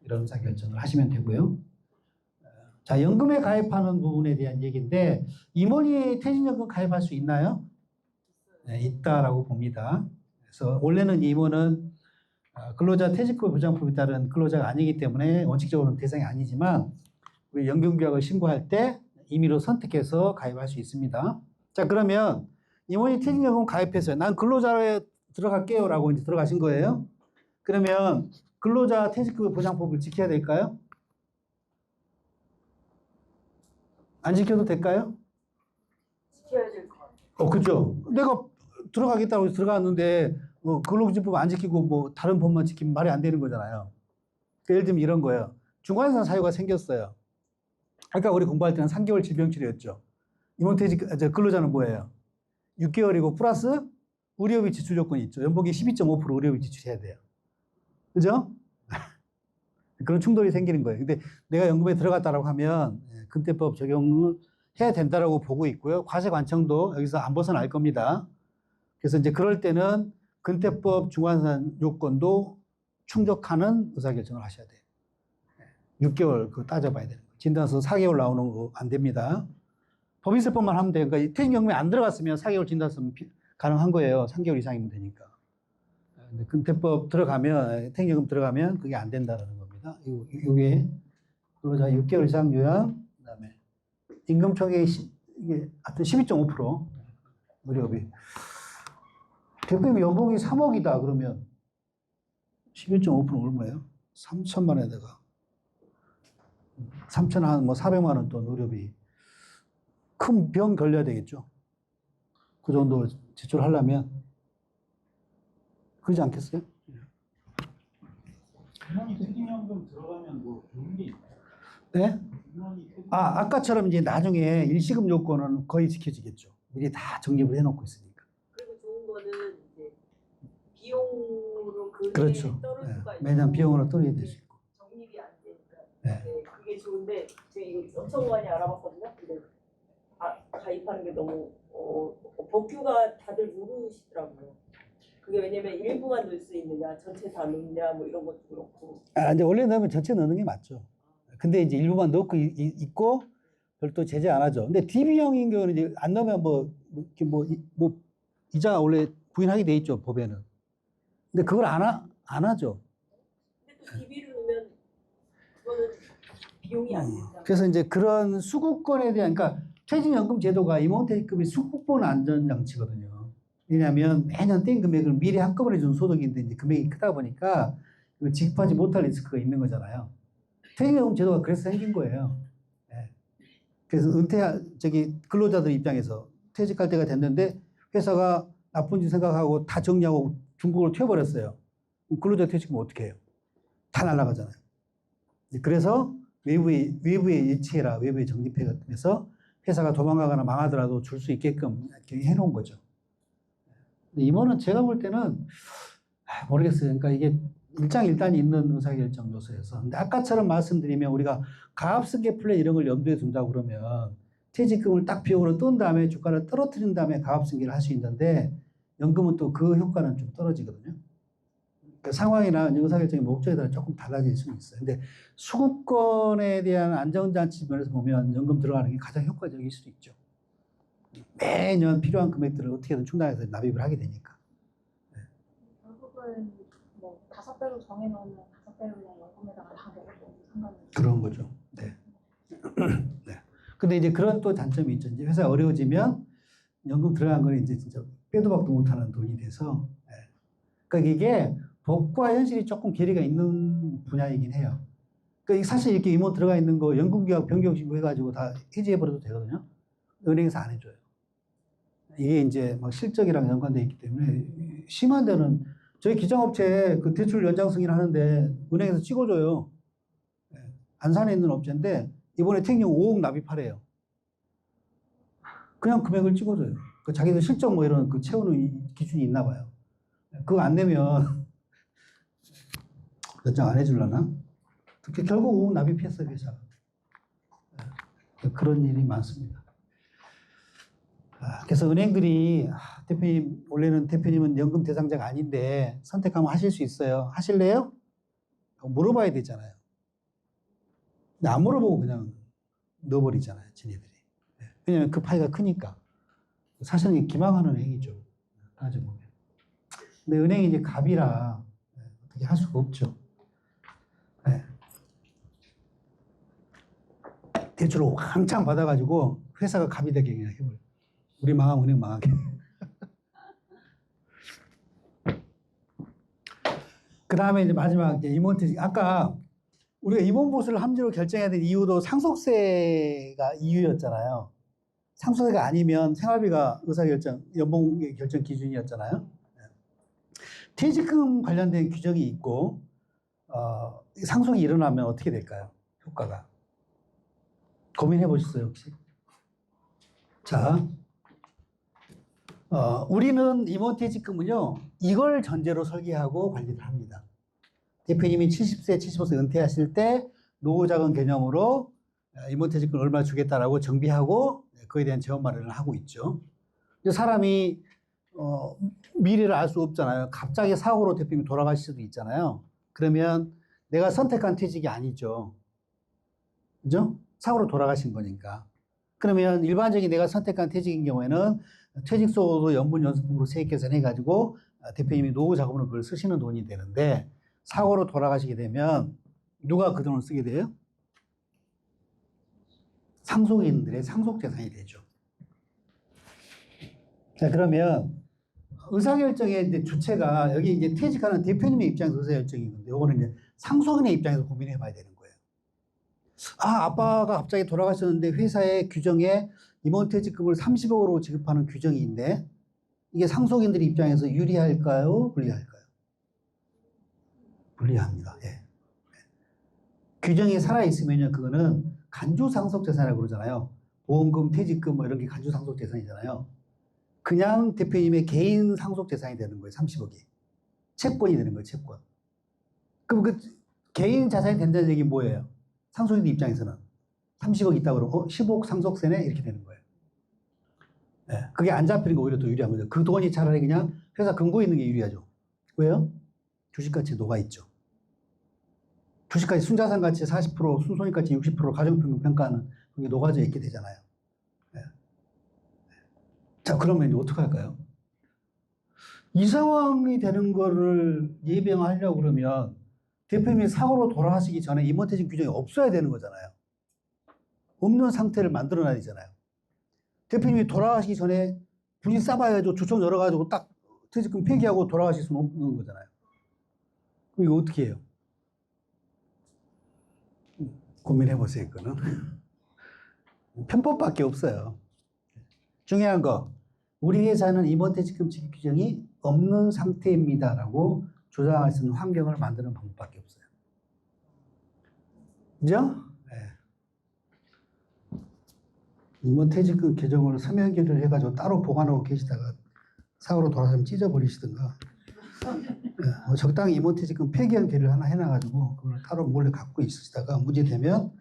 이런 의사결정을 하시면 되고요. 자, 연금에 가입하는 부분에 대한 얘기인데 임원이 퇴직연금 가입할 수 있나요? 네, 있다라고 봅니다. 그래서 원래는 임원은 근로자 퇴직금 보장법에 따른 근로자가 아니기 때문에 원칙적으로는 대상이 아니지만 우리 연금규약을 신고할 때 임의로 선택해서 가입할 수 있습니다. 자, 그러면 임원이 퇴직연금 가입해서 난 근로자에 들어갈게요 라고 이제 들어가신 거예요. 그러면 근로자 퇴직금 보장법을 지켜야 될까요? 안 지켜도 될까요? 지켜야 될 것 같아요. 그죠. 내가 들어가겠다고 해서 들어갔는데 근로기준법 안 지키고 뭐 다른 법만 지키면 말이 안 되는 거잖아요. 그러니까 예를 들면 이런 거예요. 중간에서 사유가 생겼어요. 아까 우리 공부할 때는 3개월 질병치료였죠. 임원퇴직 근로자는 뭐예요? 6개월이고 플러스 의료비 지출 조건이 있죠. 연봉이 12.5% 의료비 지출해야 돼요. 그죠? 그런 충돌이 생기는 거예요. 근데 내가 연금에 들어갔다라고 하면 근태법 적용을 해야 된다라고 보고 있고요. 과세관청도 여기서 안 벗어날 겁니다. 그래서 이제 그럴 때는 근태법 중환산 요건도 충족하는 의사결정을 하셔야 돼요. 6개월 그거 따져봐야 되는 거예요. 진단서 4개월 나오는 거 안 됩니다. 법인세법만 하면 돼요. 그러니까 퇴직연금에 안 들어갔으면 4개월 진단서 가능한 거예요. 3개월 이상이면 되니까. 근데 근태법 들어가면 퇴직연금 들어가면 그게 안 된다는 겁니다. 이게 근로자 6개월 이상 요양, 그다음에 임금 총액이 이게 하여튼 12.5% 의료비. 대표님 연봉이 3억이다 그러면 11.5% 얼마예요? 3천만 원에다가 3천 한 뭐 400만 원 돈 의료비. 큰 병 걸려야 되겠죠. 그 정도 지출하려면 그러지 않겠어요? 임원이 퇴직연금 들어가면 뭐 좋은 게 있나요? 네? 임원이 퇴직 아까처럼 이제 나중에 일시금 요건은 거의 지켜지겠죠. 미리 다 정립을 해놓고 있으니까. 그리고 좋은 거는 이제 비용으로 그게 그렇죠. 떨어질 네. 수가 있고 매년 비용으로 떨어야 될 수 있고. 적립이 안 되니까 네. 네, 그게 좋은데 저희 엄청 많이 알아봤거든요. 근데 가입하는 게 너무 법규가 다들 모르시더라고요. 그게 왜냐면 일부만 넣을 수 있느냐, 전체 다 넣느냐, 뭐 이런 것도 그렇고. 근데 원래 넣으면 전체 넣는 게 맞죠. 근데 이제 일부만 넣고 있고 별도 제재 안 하죠. 근데 DB형인 경우는 이제 안 넣으면 뭐 이자가 원래 부인하게 돼 있죠, 법에는. 근데 그걸 안 하죠. 근데 또 DB를 넣으면 그거는 비용이 안 된다. 그래서 이제 그런 수급권에 대한, 그러니까 퇴직연금 제도가 임원퇴직금이 수급권 안전장치거든요. 왜냐하면 매년 땡 금액을 미리 한꺼번에 준 소득인데 이제 금액이 크다 보니까 이걸 지급하지 못할 리스크가 있는 거잖아요. 퇴직연금 제도가 그래서 생긴 거예요. 네. 그래서 근로자들 입장에서 퇴직할 때가 됐는데 회사가 나쁜지 생각하고 다 정리하고 중국으로 튀어버렸어요. 근로자 퇴직금 어떻게 해요? 다 날아가잖아요. 그래서 외부에 예치해라, 외부에 적립해서 회사가 도망가거나 망하더라도 줄 수 있게끔 이렇게 해놓은 거죠. 임원은 제가 볼 때는 모르겠어요. 그러니까 이게 일장일단이 있는 의사결정 요소여서. 근데 아까처럼 말씀드리면 우리가 가압승계 플랜 이런 걸 염두에 둔다고 그러면 퇴직금을 딱 비용으로 뜬 다음에 주가를 떨어뜨린 다음에 가압승계를 할 수 있는데 연금은 또 그 효과는 좀 떨어지거든요. 그러니까 상황이나 의사결정의 목적에 따라 조금 달라질 수는 있어요. 근데 수급권에 대한 안전장치 면에서 보면 연금 들어가는 게 가장 효과적일 수도 있죠. 매년 필요한 금액들을 어떻게든 충당해서 납입을 하게 되니까. 월급을 뭐 5배로 정해놓으면 5배로 그냥 연금에다가 다 넣어도 상관없어요. 그런 거죠. 네. 네. 근데 이제 그런 또 단점이 있죠. 이제 회사가 어려워지면 연금 들어간 거는 이제 진짜 빼도 박도 못하는 돈이 돼서. 네. 그러니까 이게 법과 현실이 조금 괴리가 있는 분야이긴 해요. 그러니까 사실 이렇게 임원 들어가 있는 거 연금계약 변경 신고해가지고 다 해지해버려도 되거든요. 은행에서 안 해줘요. 이게 이제 막 실적이랑 연관되어 있기 때문에 심한 데는 저희 기장업체 그 대출 연장 승인을 하는데 은행에서 찍어줘요. 네. 안산에 있는 업체인데 이번에 택령 5억 납입하래요. 그냥 금액을 찍어줘요. 그 자기들 실적 뭐 이런 그 채우는 기준이 있나 봐요. 그거 안 내면 연장 안 해주려나? 결국 5억 납입했어요, 회사가. 그런 일이 많습니다. 그래서 은행들이 대표님 원래는 대표님은 연금 대상자가 아닌데 선택하면 하실 수 있어요. 하실래요? 물어봐야 되잖아요. 근데 안 물어보고 그냥 넣어버리잖아요, 지네들이. 왜냐하면 그 파이가 크니까. 사실은 기망하는 행위죠. 따져보면. 근데 은행이 이제 갑이라 어떻게 할 수가 없죠. 네. 대출을 왕창 받아가지고 회사가 갑이 되게 그냥 해버려요. 우리 망하면 은행 망하게. 그 다음에 이제 마지막 임원퇴직. 아까 우리가 임원보수를 함부로 결정해야 될 이유도 상속세가 이유였잖아요. 상속세가 아니면 생활비가 의사결정, 연봉 결정 기준이었잖아요. 퇴직금 관련된 규정이 있고 상속이 일어나면 어떻게 될까요? 효과가. 고민해 보셨어요, 혹시? 자, 우리는 임원퇴직금은요, 이걸 전제로 설계하고 관리를 합니다. 대표님이 70세, 75세 은퇴하실 때 노후자금 개념으로 임원퇴직금 얼마 주겠다라고 정비하고 그에 대한 재원 마련을 하고 있죠. 사람이 미래를 알 수 없잖아요. 갑자기 사고로 대표님이 돌아가실 수도 있잖아요. 그러면 내가 선택한 퇴직이 아니죠. 그죠? 사고로 돌아가신 거니까. 그러면 일반적인 내가 선택한 퇴직인 경우에는 퇴직소도 연분 연수금으로 세액 계산해가지고 대표님이 노후 자금으로 그걸 쓰시는 돈이 되는데 사고로 돌아가시게 되면 누가 그 돈을 쓰게 돼요? 상속인들의 상속재산이 되죠. 자, 그러면 의사결정의 이제 주체가 여기 이제 퇴직하는 대표님의 입장에서 의사결정인 건데, 이거는 이제 상속인의 입장에서 고민해 봐야 되는 거예요. 아빠가 갑자기 돌아가셨는데 회사의 규정에 임원퇴직금을 30억으로 지급하는 규정이 있는데, 이게 상속인들 입장에서 유리할까요? 불리할까요? 불리합니다. 예. 규정이 살아있으면요, 그거는 간주상속재산이라고 그러잖아요. 보험금, 퇴직금 뭐 이런 게 간주상속재산이잖아요. 그냥 대표님의 개인 상속재산이 되는 거예요, 30억이. 채권이 되는 거예요, 채권. 그럼 그 개인 자산이 된다는 얘기는 뭐예요? 상속인들 입장에서는 30억 있다고 그러고 15억 상속세네? 이렇게 되는 거예요. 네, 그게 안 잡히는 게 오히려 더 유리한 거죠. 그 돈이 차라리 그냥 회사 금고에 있는 게 유리하죠. 왜요? 주식가치에 녹아있죠. 주식가치 순자산가치 40%, 순손익가치 60%, 가정평균 평가는 그게 녹아져 있게 되잖아요. 네. 자, 그러면 이제 어떻게 할까요? 이 상황이 되는 거를 예방하려고 그러면 대표님이 사고로 돌아가시기 전에 임원퇴직 규정이 없어야 되는 거잖아요. 없는 상태를 만들어놔야 되잖아요. 대표님이 돌아가시기 전에 분이 싸봐야죠. 주총 열어가지고 딱 퇴직금 폐기하고 돌아가실 수는 없는 거잖아요. 그럼 이거 어떻게 해요? 고민해보세요, 이거는. 편법밖에 없어요. 중요한 거, 우리 회사는 임원퇴직금 지급 규정이 없는 상태입니다라고 조장할 수 있는 환경을 만드는 방법밖에 없어요. 그죠? 네. 임원퇴직금 개정을 서면 결의를 해가지고 따로 보관하고 계시다가 사고로 돌아가면 찢어버리시든가, 네. 적당히 임원퇴직금 폐기한 결의를 하나 해놔가지고 그걸 따로 몰래 갖고 있으시다가 문제되면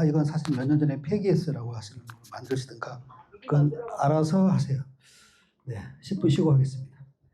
이건 사실 몇 년 전에 폐기했어라고 하시는 걸 만드시든가, 그건 알아서 하세요. 네, 10분 쉬고 하겠습니다.